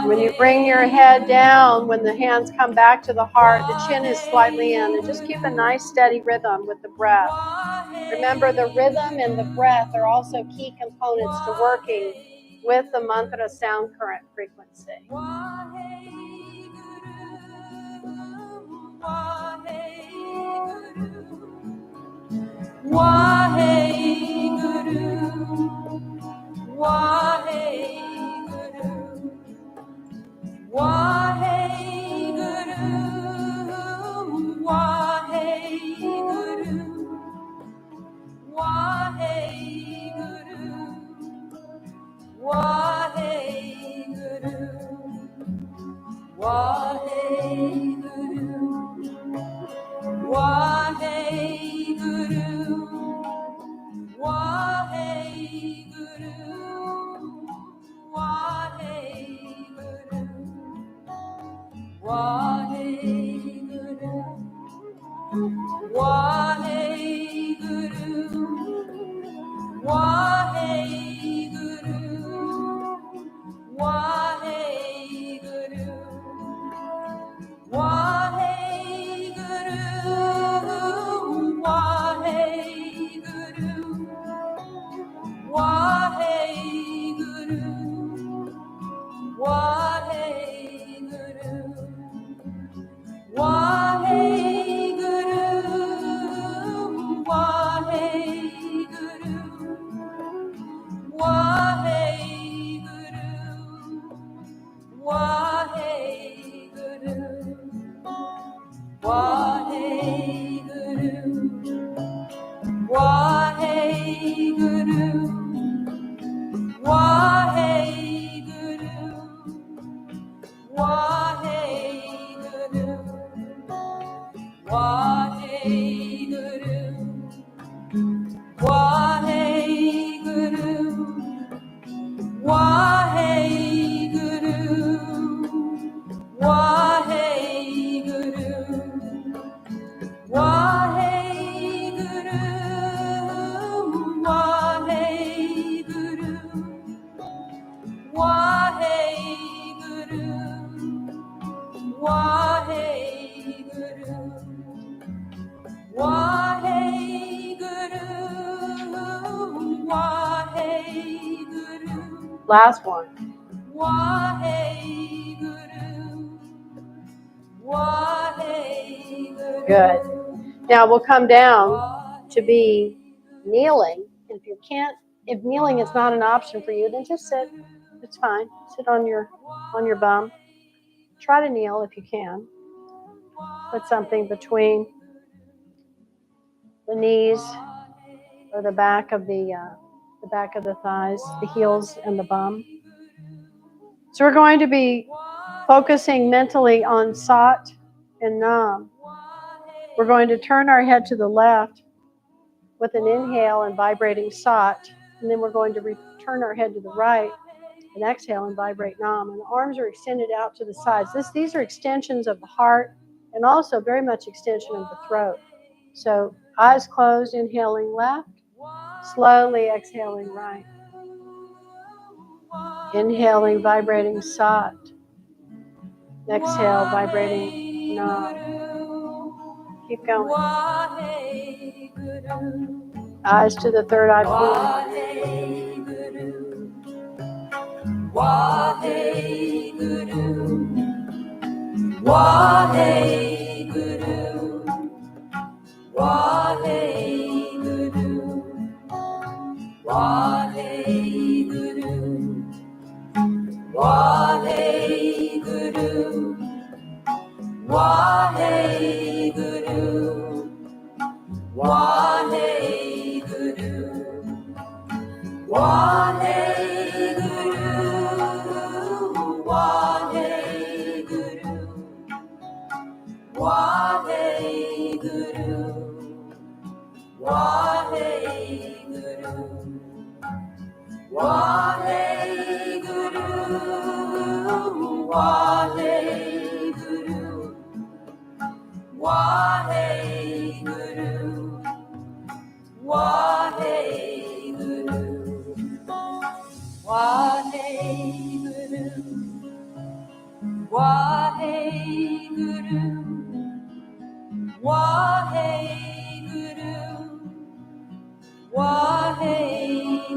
When you bring your head down, when the hands come back to the heart, the chin is slightly in, and just keep a nice steady rhythm with the breath. Remember, the rhythm and the breath are also key components to working with the mantra sound current frequency. Last one. Good. Now we'll come down to be kneeling. If you can't, if kneeling is not an option for you, then just sit. It's fine. Sit on your bum. Try to kneel if you can. Put something between the knees or the back of the thighs, the heels, and the bum. So we're going to be focusing mentally on Sat and Nam. We're going to turn our head to the left with an inhale and vibrating Sat, and then we're going to turn our head to the right and exhale and vibrate Nam. And the arms are extended out to the sides. These are extensions of the heart and also very much extension of the throat. So eyes closed, inhaling left, slowly exhaling right. Inhaling, vibrating Sat. Exhale, vibrating Nam. Keep going. Eyes to the third eye point.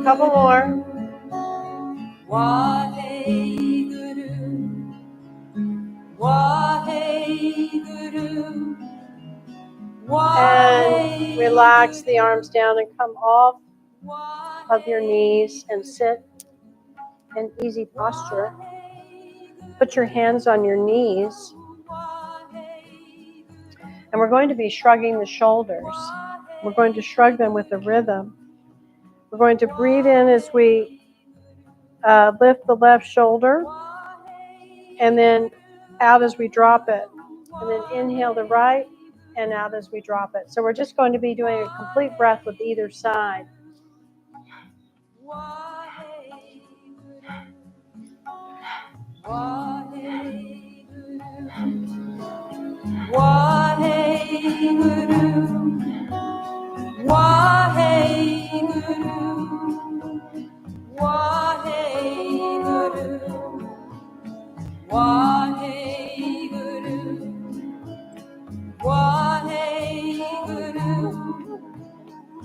Couple more. And relax the arms down and come off of your knees and sit in easy posture. Put your hands on your knees. And we're going to be shrugging the shoulders. We're going to shrug them with a rhythm. We're going to breathe in as we lift the left shoulder, and then out as we drop it. And then inhale the right, and out as we drop it. So we're just going to be doing a complete breath with either side.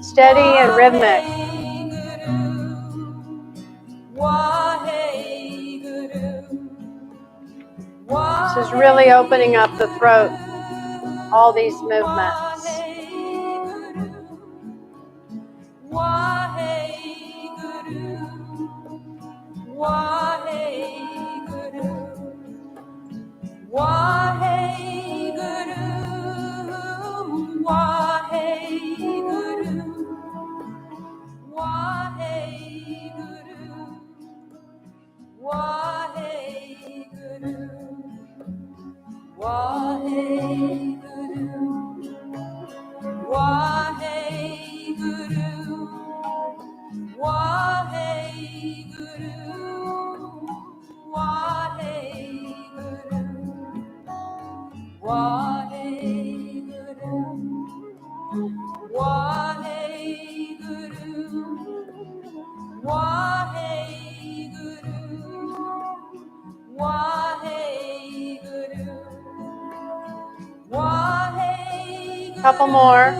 Steady and rhythmic. This is really opening up the throat, all these movements. Couple more.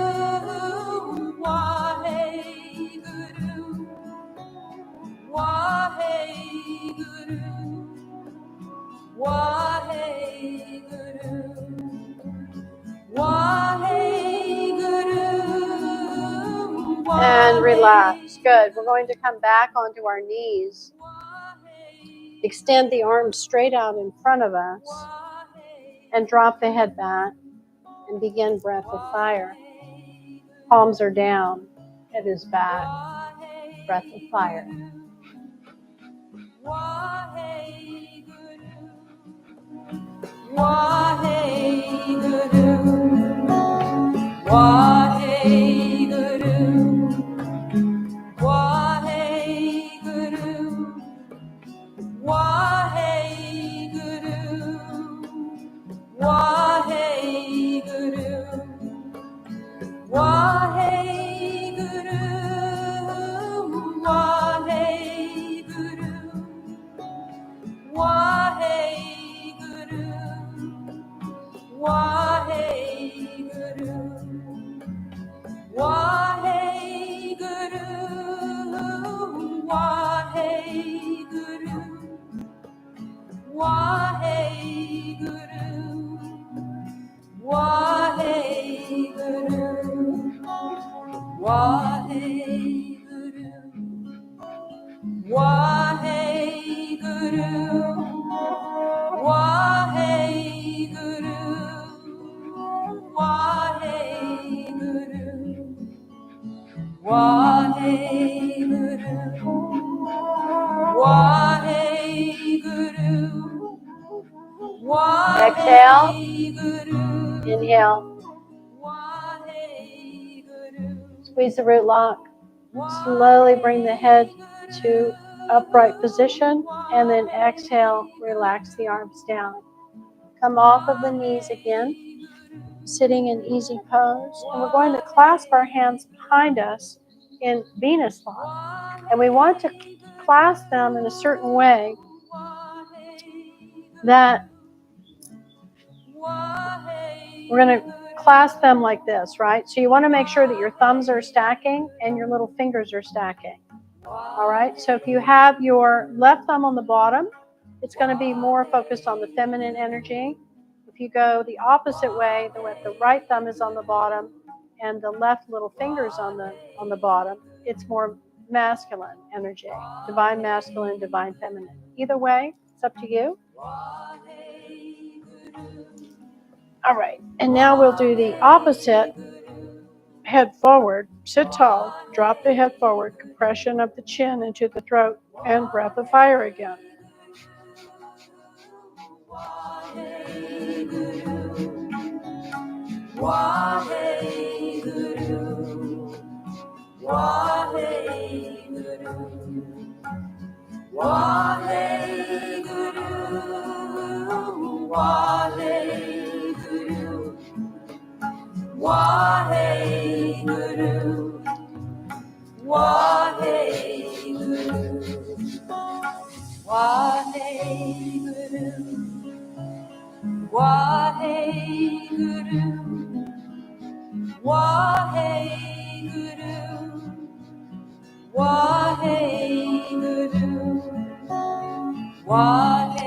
And relax. Good. We're going to come back onto our knees. Extend the arms straight out in front of us. And drop the head back. And begin breath of fire. Palms are down. Head is back. Breath of fire. Exhale. Inhale. Squeeze the root lock. Slowly bring the head to upright position, and then exhale, relax the arms down. Come off of the knees again, sitting in easy pose, and we're going to clasp our hands behind us in Venus lock. And we want to clasp them in a certain way that we're going to clasp them like this, right? So you want to make sure that your thumbs are stacking and your little fingers are stacking. All right, so if you have your left thumb on the bottom, it's going to be more focused on the feminine energy. If you go the opposite way, the right thumb is on the bottom and the left little fingers on the bottom, it's more masculine energy, divine masculine, divine feminine. Either way, it's up to you. All right, and now we'll do the opposite. Head forward, sit tall, drop the head forward, compression of the chin into the throat, and breath of fire again.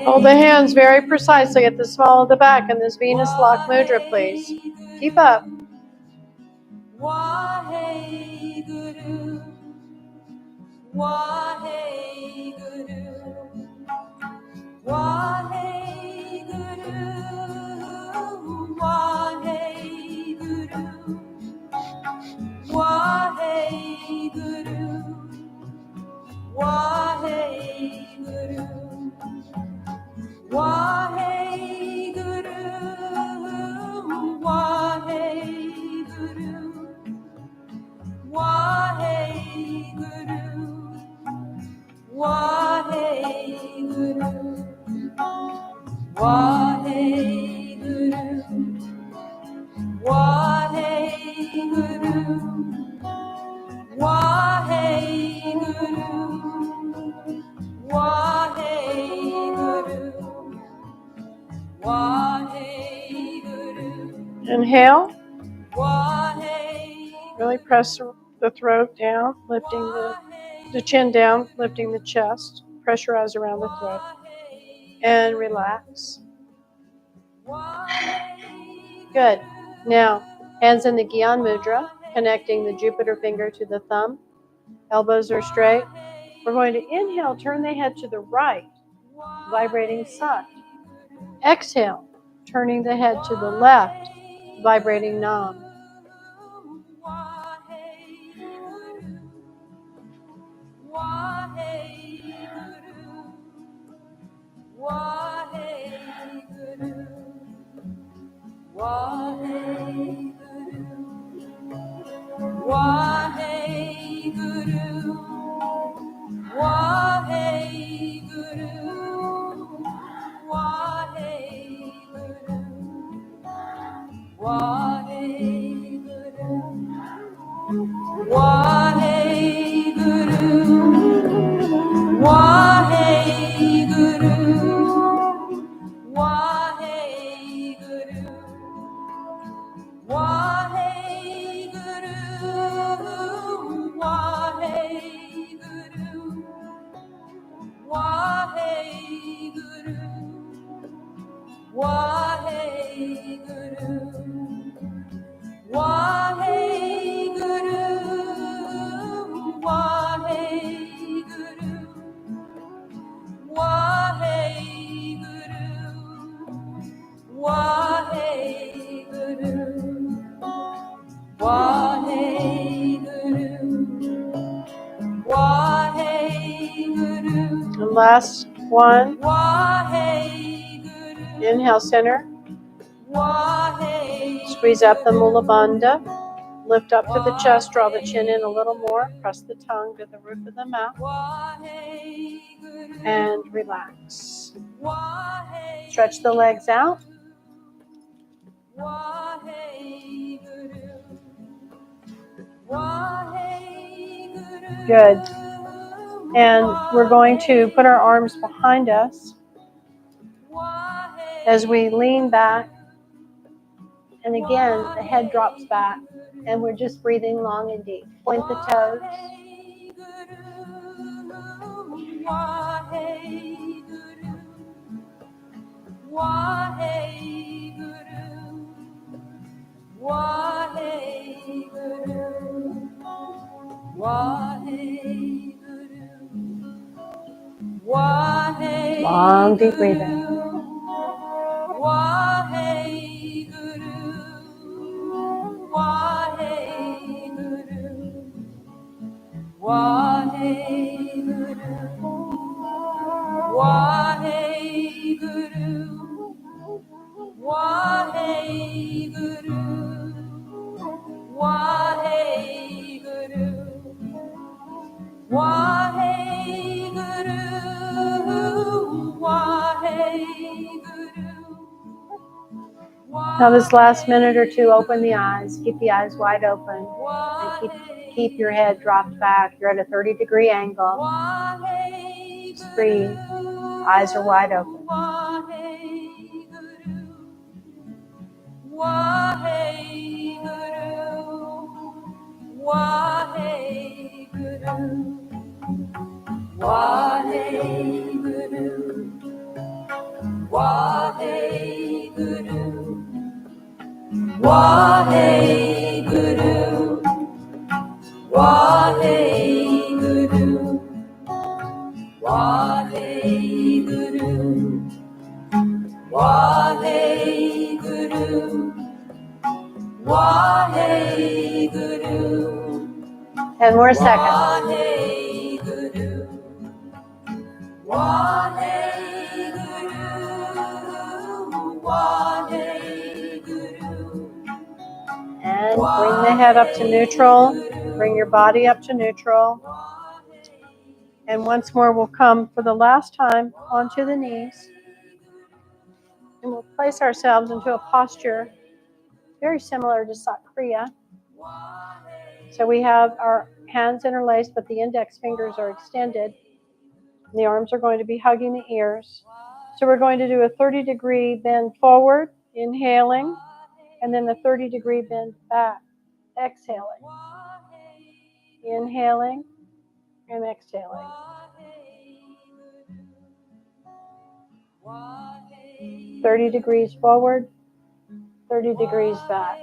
Hold the hands very precisely at the small of the back in this Venus lock mudra, please. Keep up. Inhale. Really press the throat down, lifting the chin down, lifting the chest. Pressurize around the throat. And relax. Good. Now, hands in the Gyan Mudra, connecting the Jupiter finger to the thumb. Elbows are straight. We're going to inhale, turn the head to the right, vibrating Sat. Exhale, turning the head to the left, vibrating Nam. And last one. Inhale, center. Squeeze up the Mula Bandha. Lift up to the chest, draw the chin in a little more, press the tongue to the roof of the mouth, and relax. Stretch the legs out. Good. And we're going to put our arms behind us as we lean back. And again, the head drops back, and we're just breathing long and deep. Point the toes. Long, deep breathing. Now this last minute or two, open the eyes. Keep the eyes wide open. And keep your head dropped back. You're at a 30-degree angle. Just breathe. Eyes are wide open. Ten more seconds. And bring the head up to neutral. Bring your body up to neutral. And once more, we'll come for the last time onto the knees. And we'll place ourselves into a posture very similar to Sakriya. So we have our hands interlaced, but the index fingers are extended. And the arms are going to be hugging the ears. So we're going to do a 30-degree bend forward, inhaling, and then the 30-degree bend back, exhaling. Inhaling and exhaling. 30 degrees forward, 30 degrees back.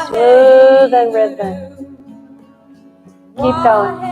Smooth and rhythmic. Keep going.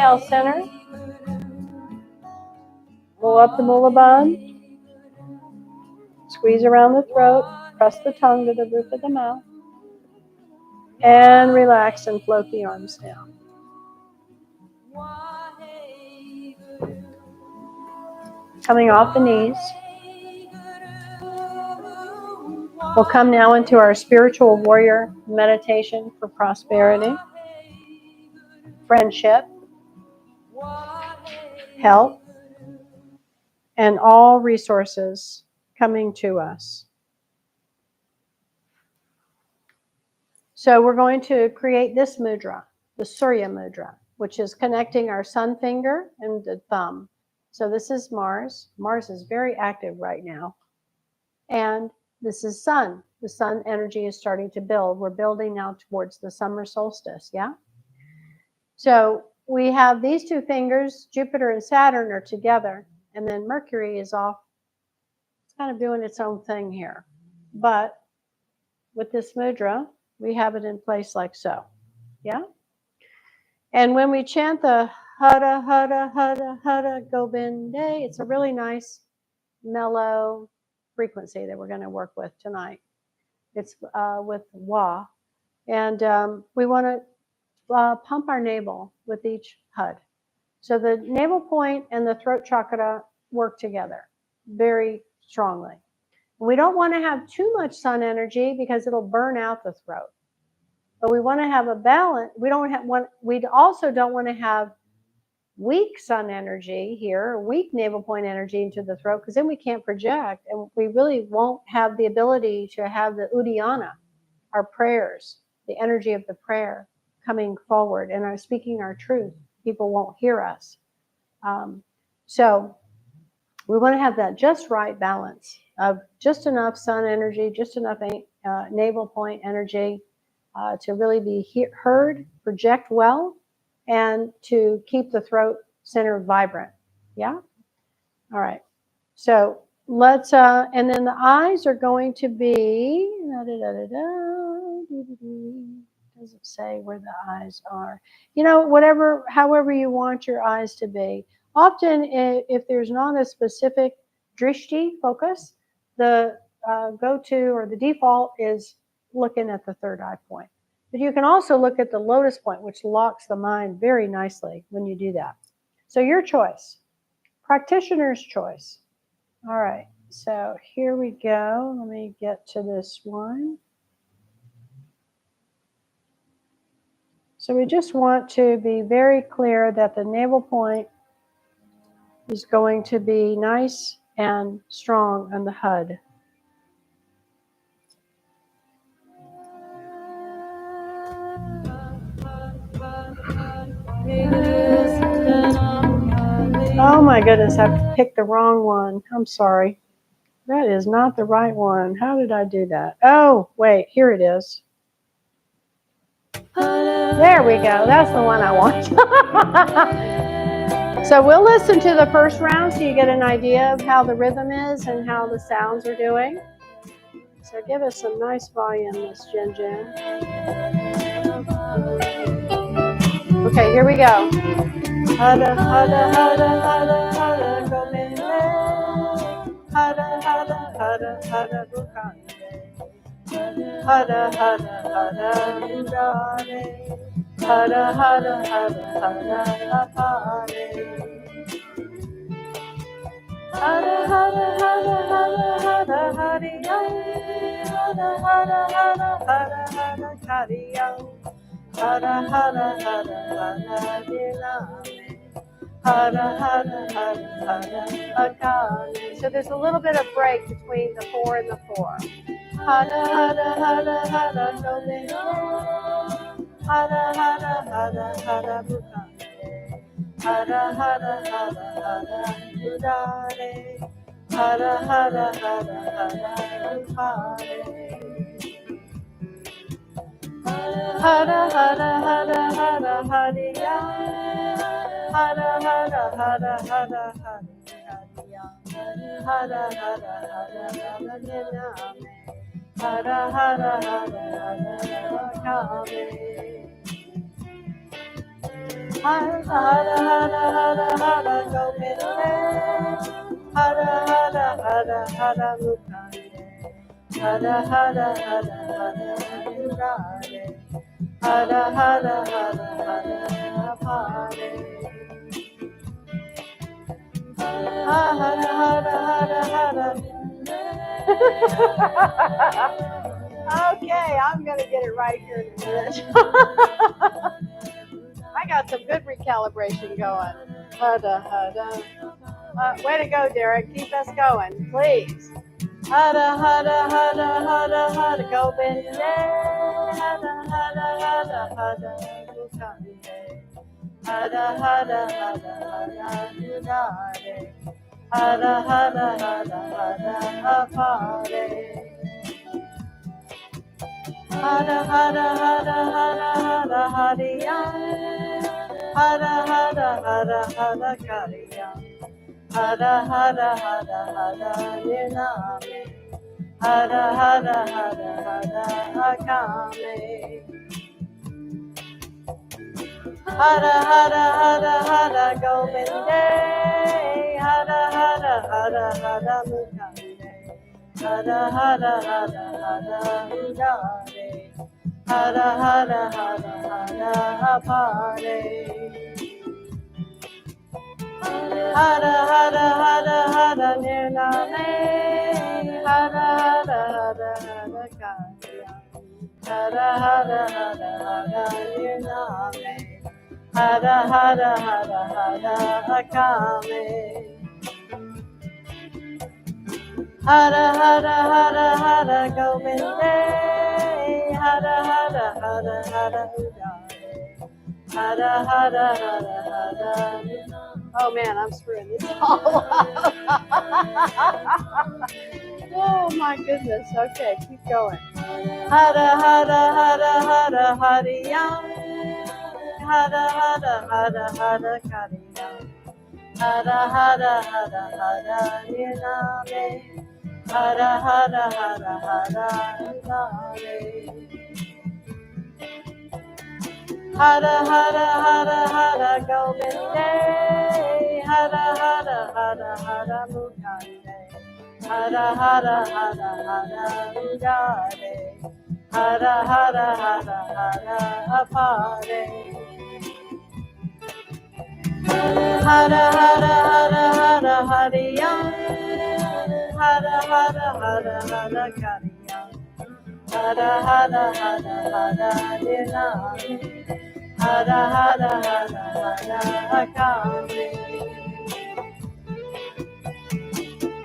inhale, center. Pull up the Mulaband. Squeeze around the throat. Press the tongue to the roof of the mouth. And relax and float the arms down. Coming off the knees. We'll come now into our spiritual warrior meditation for prosperity, friendship, health, and all resources coming to us. So we're going to create this mudra, the Surya mudra, which is connecting our sun finger and the thumb. So this is Mars. Mars is very active right now. And this is sun. The sun energy is starting to build. We're building now towards the summer solstice, yeah? So we have these two fingers, Jupiter and Saturn are together, and then Mercury is off. It's kind of doing its own thing here. But with this mudra, we have it in place like so, yeah? And when we chant the Hara, Hara, Hara, Hara, Govinde, it's a really nice, mellow frequency that we're going to work with tonight. It's with Wa. And we want to pump our navel with each HUD. So the navel point and the throat chakra work together very strongly. We don't want to have too much sun energy because it'll burn out the throat. But we want to have a balance. We also don't want to have weak sun energy here, weak navel point energy into the throat, because then we can't project and we really won't have the ability to have the Uddiyana, our prayers, the energy of the prayer coming forward and our speaking our truth. People won't hear us. So we want to have that just right balance of just enough sun energy, just enough navel point energy to really be heard, project well, and to keep the throat center vibrant. Yeah? All right. So let's, and then the eyes are going to be, doesn't say where the eyes are. You know, however you want your eyes to be. Often, if there's not a specific drishti focus, the go-to or the default is looking at the third eye point. But you can also look at the lotus point, which locks the mind very nicely when you do that. So your choice, practitioner's choice. All right, so here we go. Let me get to this one. So we just want to be very clear that the navel point is going to be nice and strong on the HUD. Oh my goodness, I picked the wrong one. I'm sorry. That is not the right one. How did I do that? Oh, wait, here it is. There we go. That's the one I want. So we'll listen to the first round so you get an idea of how the rhythm is and how the sounds are doing. So give us some nice volume, Miss Jen Jen. Okay, here we go. Hada, hada, hada, hada, hada, govinde. Hada, hada, hada, hada, bukande. Hada, hada, hada, udare. Hada, hada, hada, hada, apare. Hada, hada, hada, hada, hada, hariyam. Hada, hada, hada, hada, hada, kariyam. Hada, hada, hada, hada, dilame. Hada, hada, hada, hada, akane. So there's a little bit of break between the 4 and the 4. Hada, hada, hada, hada, govinde. Hada, hada, hada, hada, bukande. Hada, hada, hada, hada, udare. Hada, hada, hada, hada, upare. Hada, hada, hada, hada, hariya. Hada, hada, hada, hada, hariya. Hada, hada, hada, hada, diname. Hada, hada, hada, hada, kame. Hara Hara Hara Hara Hara Govinda. Hara Hara Hara Hara Mukande. Hara Hara Hara Hara Murare. Hara Hara Hara Hara Hare. Hara Hara Hara Hara. Okay, I'm gonna get it right here in a minute. I got some good recalibration going. Hada hada. Way to go, Derek. Keep us going, please. Hada hada hada hada hada. Go bende. Hada hada hada hada. Mukande. Hada hada hada hada. Mudare. Hada hada hada hada. Apare. Hara hara hara hara hara hariya. Hara hara hara hara kariya. Hara hara hara hara nirname. Hara hara hara hara akame. Hara hara hara hara govinde. Hara hara hara hara mukande. Hara hara hara hara udare. Hara hara hara hara apare. Hara hara hara hara nirname. Hara hara hara hara kaya. Hara hara hara hara nirname. Hara hara hara hara akame. Hara hara hara hara govinde. Hara hara hara hara udare. Hara hara hara hara. Oh man, I'm screwing this all up. Oh my goodness. Okay, keep going. Hara hara hara hara hariyam. Hara hara hara hara kariyam. Hara hara hara hara nirname. Hara hara hara hara udare. Hara hara hara hara govinde. Hara hara hara hara mukande. Hara hara hara hara udare. Hara hara hara hara apare. Hara hara hara hara hariyam. Hara hara hara hara kariyam. Hara hara hara hara nirname. Hara hara hara hara akame.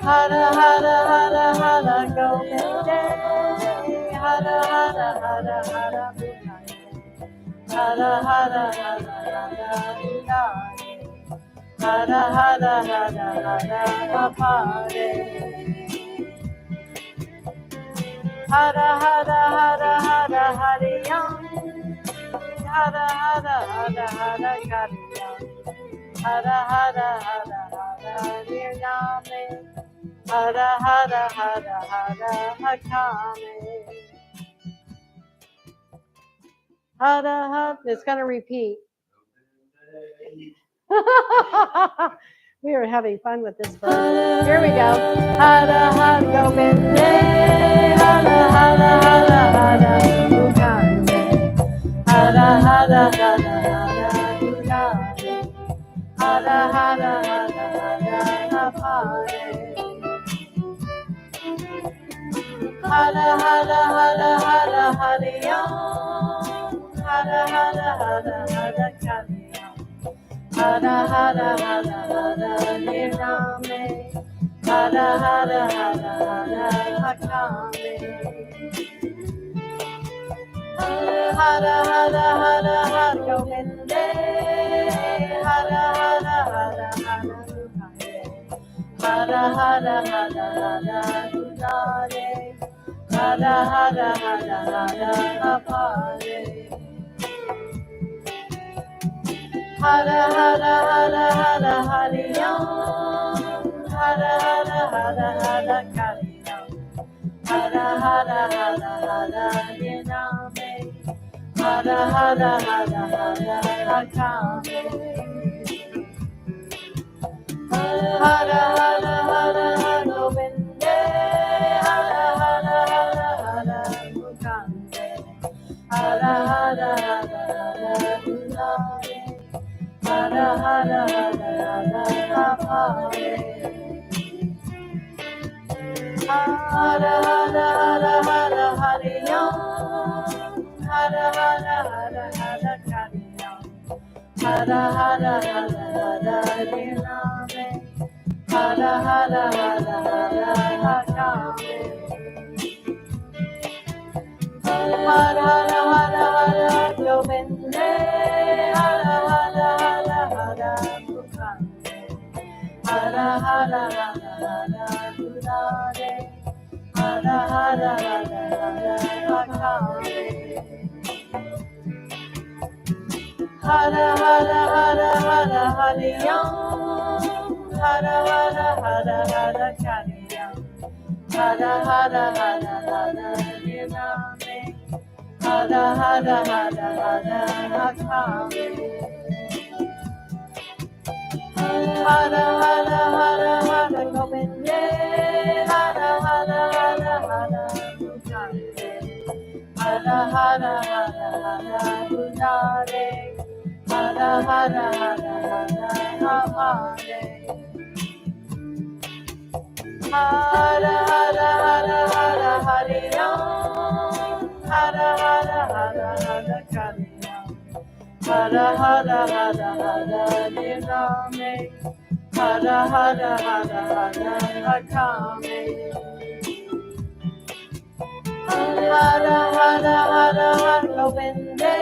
Hara hara hara hara govinde. Hara hara hara hara mukande. Hara hara hara hara udare. Hara hara hara hara apare. Hara hara hara hara hariyam. Hara hara hara hara kariyam. Hara hara hara hara nirname. Hara hara hara hara akame. Hara hara. It's going to repeat. We are having fun with this verse. Here we go. Hara hara govinde. Hara hara hara hara mukande. Hara hara hara hara udare. Hara hara hara hara apare. Hara hara hara hara hariyam. Hara hara hara hara kariyam. Hara hara hara hara nirname. Hara hara hara hara akame. Hara hara hara hara govinde. Hara hara hara hara mukande. Hara hara hara hara udare. Hara hara hara hara apare. Hara hara hara hara hariyam. Hara hara hara hara kariyam. Hara hara hara hara nirname. Hara Hara Hara Hara Hara Hakame. Hara Hara Hara Govinde. Hara Hara Hara Hara Mukande. Hara Hara Hara Hara Gurare. Hara Hara Hara Hara Apare. Hara Hara Hara Hara Hari Om. Hara Hara Hara Hara Kari Om. Hara Hara Hara Hara Nirname. Hara Hara Hara Hara Hakame. Hara Hara Hara Hara Govinde. Hara Hara Hara Hara Mukande. Hara Hara Hara Hara Gurare. Hara Hara Hara Hara Hakame. Hara Hara Hara Hara Hari Om. Hara Hara Hara Hara Kari Om. Hara Hara Hara Hara Nirname. Hara Hara Hara Hara Hakame. Hara Hara Hara Hara Govinde. Hara Hara Hara Hara Mukande. Hara Hara Hara Hara Gurare. Hara Hara Hara Hara Amare. Hara Hara Hara Hara Hari Om. Hara Hara Hara Hara Kari Om. Hara Hara Hara Hara Nirname. Hara Hara Hara Hara Hakame. Hara Hara Hara Hara Govinde.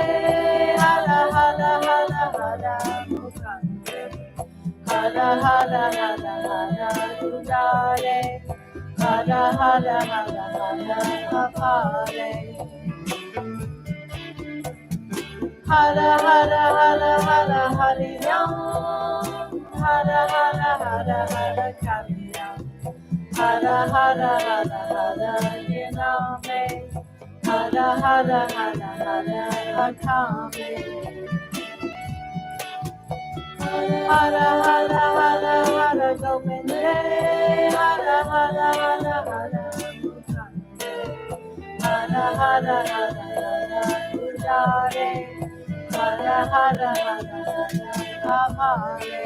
Hara Hara Hara Hara Mukande. Hara Hara Hara Hara Gurare. Hara Hara Hara Hara Apare. Hara Hara Hara Hara Hari Om. Hara Hara Hara Hara Kari Om. Hara Hara Hara Hara Nirname. Hara Hara Hara Hara Hakame. Hara Hara Hara Hara Govinde. Hara Hara Hara Hara Mukande. Hara Hara Hara Hara Gurare. Hara Hara Hara Hara Amare.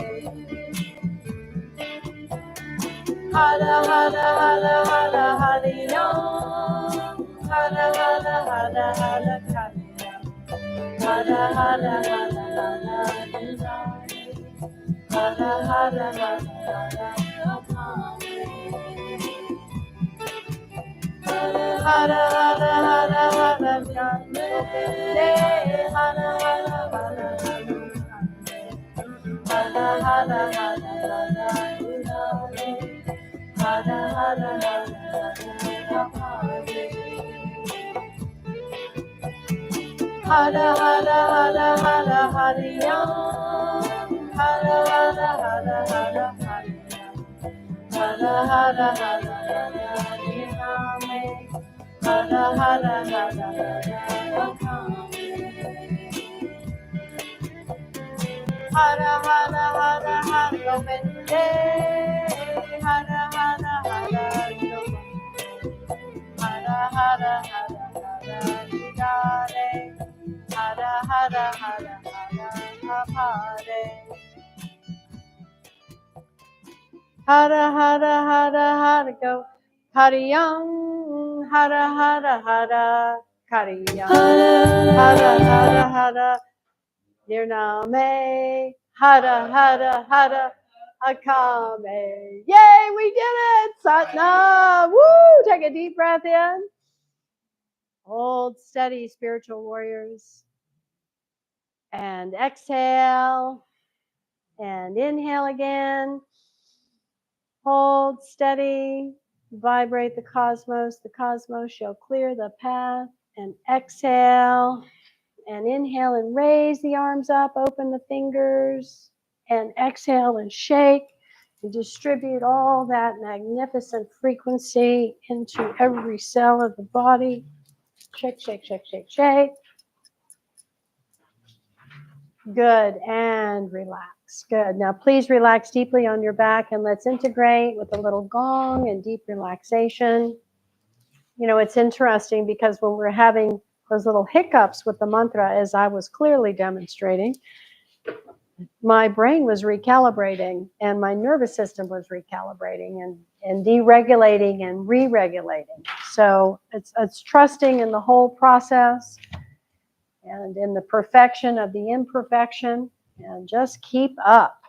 Hara Hara Hara Hara Hari Om. Hara Hara Hara Hara Kari Om. Hara Hara Hara Hara Gurare. Hara Hara Hara Hara Amare. Hara Hara Hara Hara Govinde. Hara Hara Hara Hara Kande. Hara Hara Hara Hara Gurare. Hara Hara Hara Hara Apare. Hara Hara Hara Hara Hari Om. Hara Hara Hara Hara Hari Om. Hara Hara Hara Hara Nirname. Hara Hara Hara Hara Hakame. Hara Hara Hara Hara Govinde. Hara Hara Hara Govinde. Hara Hara Hara Hara Gurare. Hara Hara Hara Hara Apare. Hara Hara Hara Hara Go. Hari Om. Hara Hara Hara Kari Om. Hara Hara Hara Nirname. Hara Hara Hara Akame. Yay, we did it! Satnam! Woo! Take a deep breath in. Hold steady, spiritual warriors. And exhale. And inhale again. Hold steady. Vibrate the cosmos. The cosmos shall clear the path. And exhale. And inhale and raise the arms up. Open the fingers. And exhale and shake. And distribute all that magnificent frequency into every cell of the body. Shake, shake, shake, shake, shake. Good, and relax. Good. Now please relax deeply on your back, and let's integrate with a little gong and deep relaxation. You know, it's interesting because when we're having those little hiccups with the mantra, as I was clearly demonstrating, my brain was recalibrating and my nervous system was recalibrating and deregulating and re-regulating. So it's trusting in the whole process and in the perfection of the imperfection, and just keep up.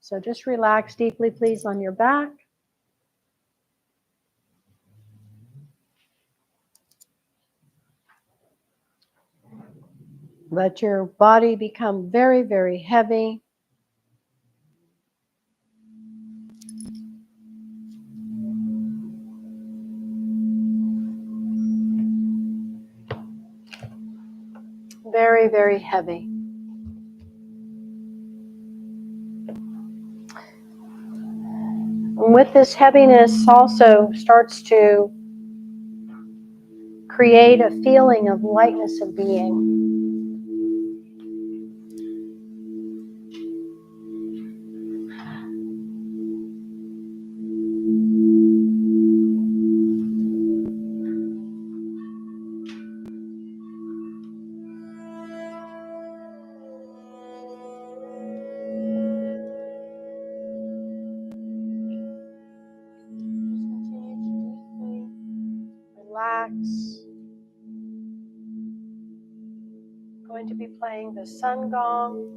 So just relax deeply, please, on your back. Let your body become very, very heavy. Very, very heavy. And with this heaviness also starts to create a feeling of lightness of being. Just continue to deeply relax. I'm going to be playing the sun gong.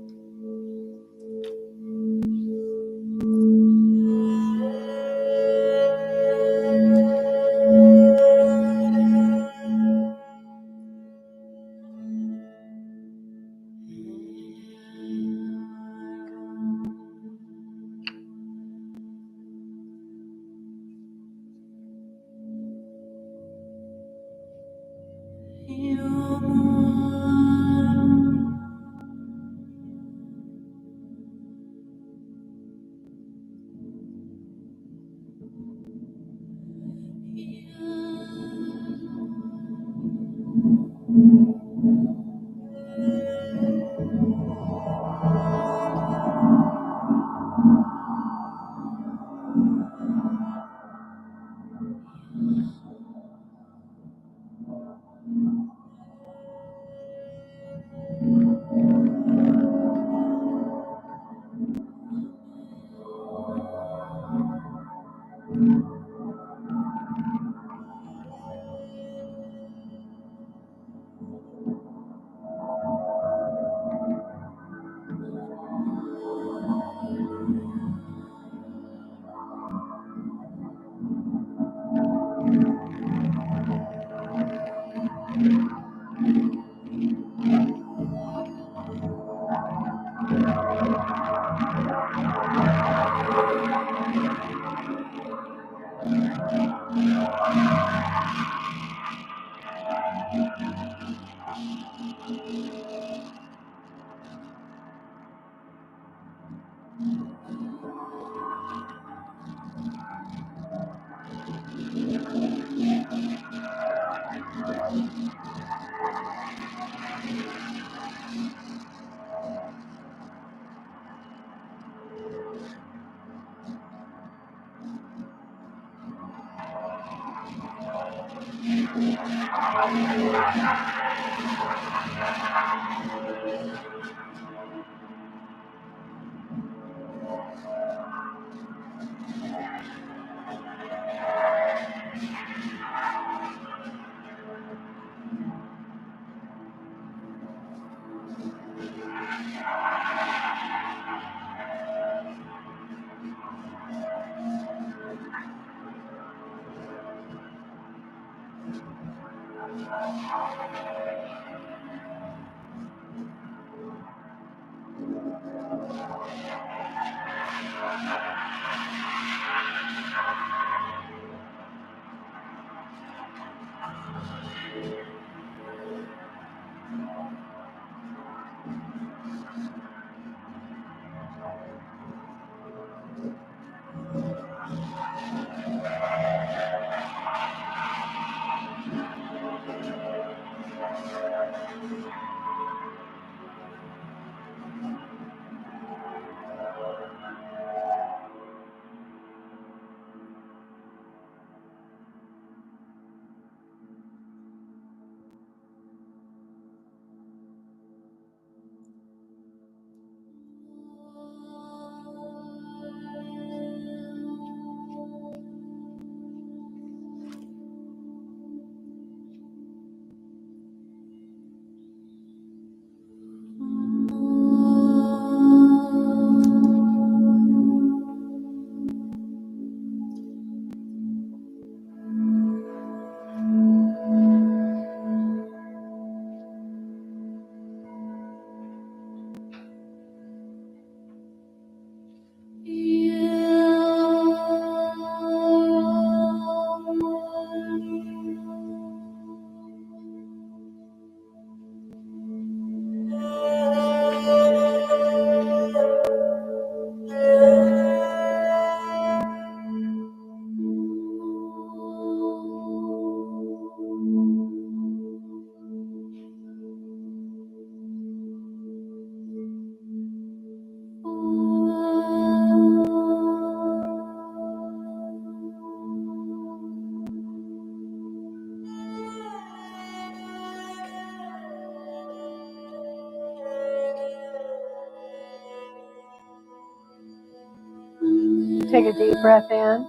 Take a deep breath in.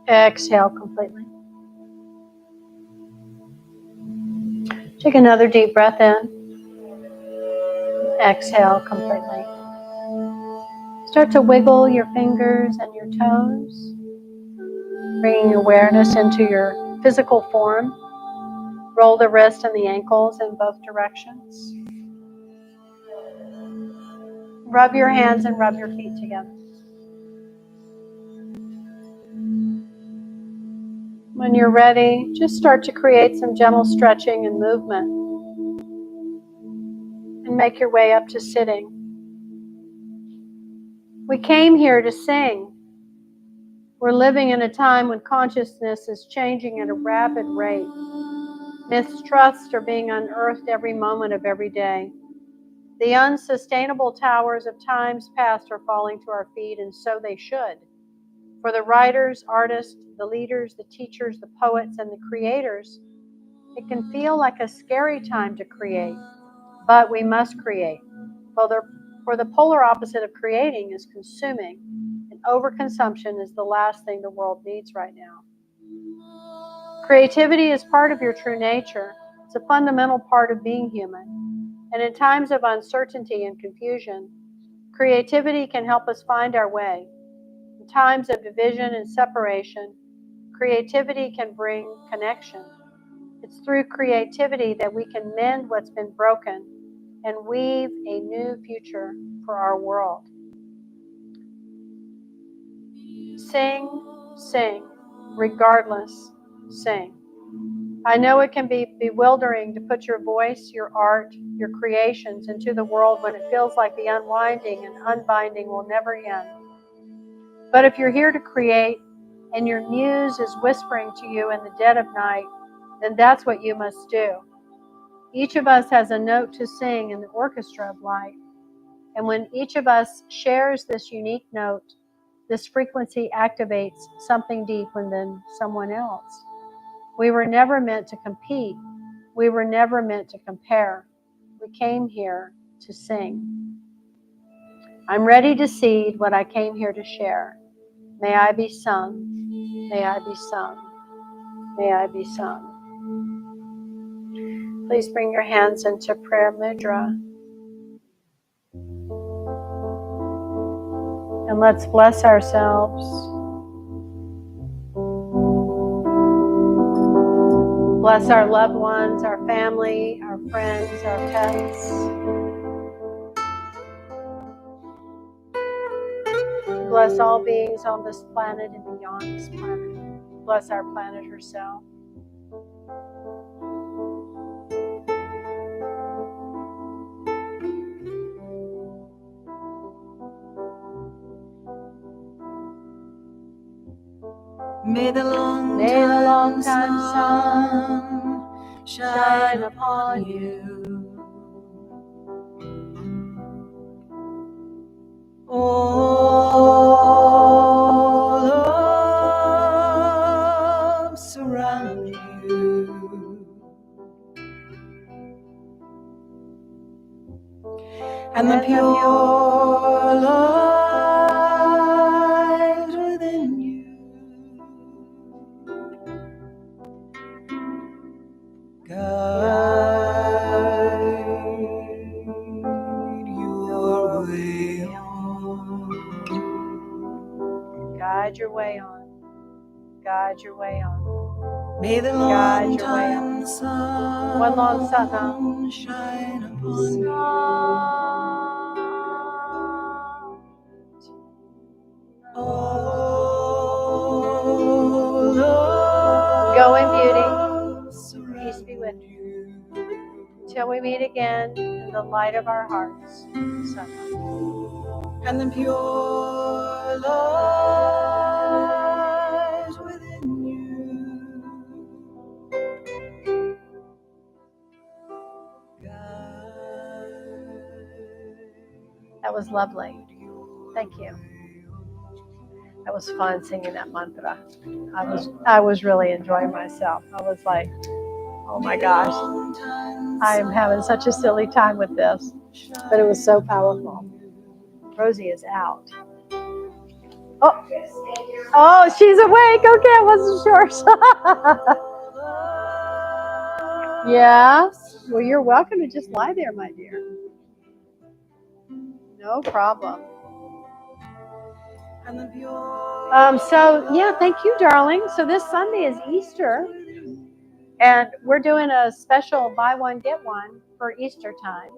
Exhale completely. Take another deep breath in. Exhale completely. Start to wiggle your fingers and your toes, bringing awareness into your physical form. Roll the wrist and the ankles in both directions. Rub your hands and rub your feet together. When you're ready, just start to create some gentle stretching and movement. And make your way up to sitting. We came here to sing. We're living in a time when consciousness is changing at a rapid rate. Mistrusts are being unearthed every moment of every day. The unsustainable towers of times past are falling to our feet, and so they should. For the writers, artists, the leaders, the teachers, the poets, and the creators, it can feel like a scary time to create, but we must create. For the polar opposite of creating is consuming, and overconsumption is the last thing the world needs right now. Creativity is part of your true nature. It's a fundamental part of being human. And in times of uncertainty and confusion, creativity can help us find our way. In times of division and separation, creativity can bring connection. It's through creativity that we can mend what's been broken and weave a new future for our world. Sing, sing, regardless, sing. I know it can be bewildering to put your voice, your art, your creations into the world when it feels like the unwinding and unbinding will never end. But if you're here to create and your muse is whispering to you in the dead of night, then that's what you must do. Each of us has a note to sing in the orchestra of life. And when each of us shares this unique note, this frequency activates something deep within someone else. We were never meant to compete. We were never meant to compare. We came here to sing. I'm ready to seed what I came here to share. May I be sung. May I be sung. May I be sung. Please bring your hands into prayer mudra. And let's bless ourselves. Bless our loved ones, our family, our friends, our pets. Bless all beings on this planet and beyond this planet. Bless our planet herself. May the long time sun shine upon you. All love surround you. And the pure light within you. Guide your way on. Guide your way on. Guide your way on. May the long time sun One long satnam. shine upon you. All Go in beauty. surround Peace be with you. Till we meet again in the light of our hearts. Satnam. and the pure light within you. That was lovely. Thank you. That was fun singing that mantra. I was really enjoying myself. I was like, oh my gosh, I am having such a silly time with this. But it was so powerful. Rosie is out. Oh, Just stay here. oh, she's awake. Okay, I wasn't sure. Yeah. Well, you're welcome to just lie there, my dear. No problem. So yeah, thank you, darling. So this Sunday is Easter, and we're doing a special buy one get one for Easter time.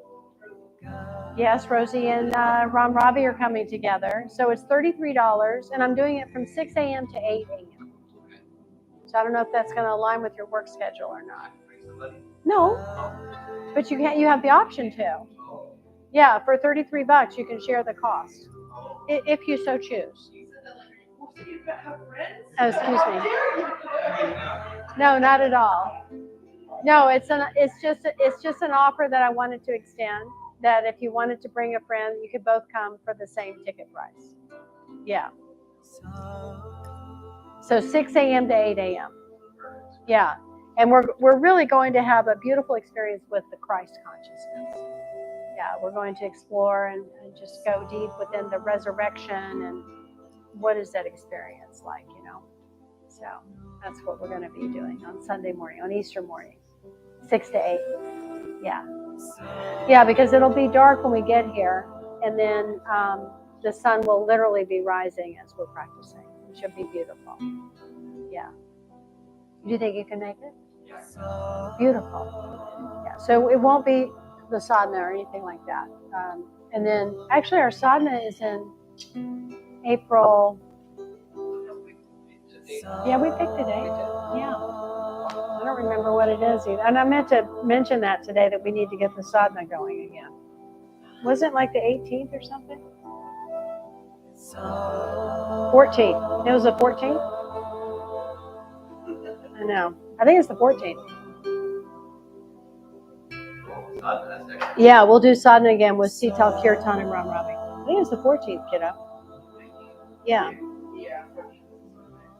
Yes, Rosie and Ron Robbie are coming together. So it's $33, and I'm doing it from 6 a.m. to 8 a.m. So I don't know if that's going to align with your work schedule or not. No, but you have the option to. Yeah, for $33, you can share the cost if you so choose. Oh, excuse me. No, not at all. No, it's just an offer that I wanted to extend. That if you wanted to bring a friend, you could both come for the same ticket price. Yeah. So 6 a.m. to 8 a.m. Yeah, and we're really going to have a beautiful experience with the Christ consciousness. Yeah, we're going to explore and just go deep within the resurrection and what is that experience like, you know. So that's what we're going to be doing on Sunday morning, on Easter morning, 6 to 8. Yeah. Yeah, because it'll be dark when we get here, and then the sun will literally be rising as we're practicing. It should be beautiful. Yeah. Do you think you can make it? Beautiful. Yeah. So it won't be the sadhana or anything like that. And then actually our sadhana is in April. Yeah, we picked a date. Yeah. I don't remember what it is either. And I meant to mention that today, that we need to get the sadhana going again. Wasn't it like the 18th or something? 14th. It was the 14th? I know. I think it's the 14th. Yeah, we'll do sadhana again with Sital, Kirtan, and Ram Ravi. I think it's the 14th, kiddo. Yeah.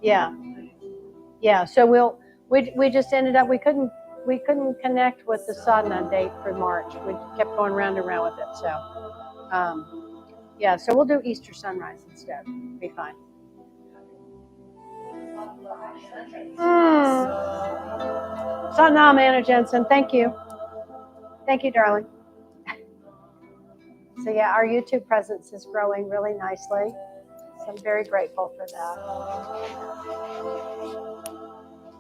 Yeah. Yeah. So we just ended up we couldn't connect with the sadhana date for March. We kept going round and round with it. So yeah, so we'll do Easter sunrise instead. Be fine. Satnam, Anna Jensen. Thank you. Thank you, darling. So yeah, our YouTube presence is growing really nicely. So I'm very grateful for that.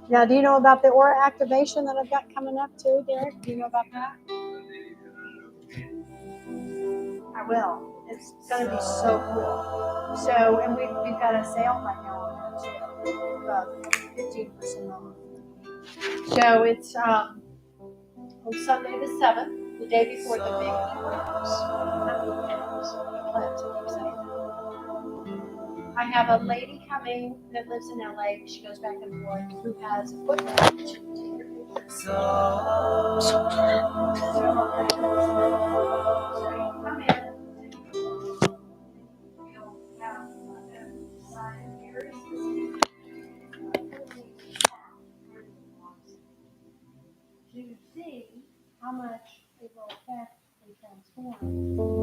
Now, do you know about the aura activation that I've got coming up too, Derek? Do you know about that? I will. It's going to be so cool. So, and we've got a sale right now on that too, 15% off. So it's on Sunday the 7th, the day before the big eclipse. I have a lady coming that lives in LA. She goes back and forth, who has a foot massage. Come in. To see how much it will affect and transform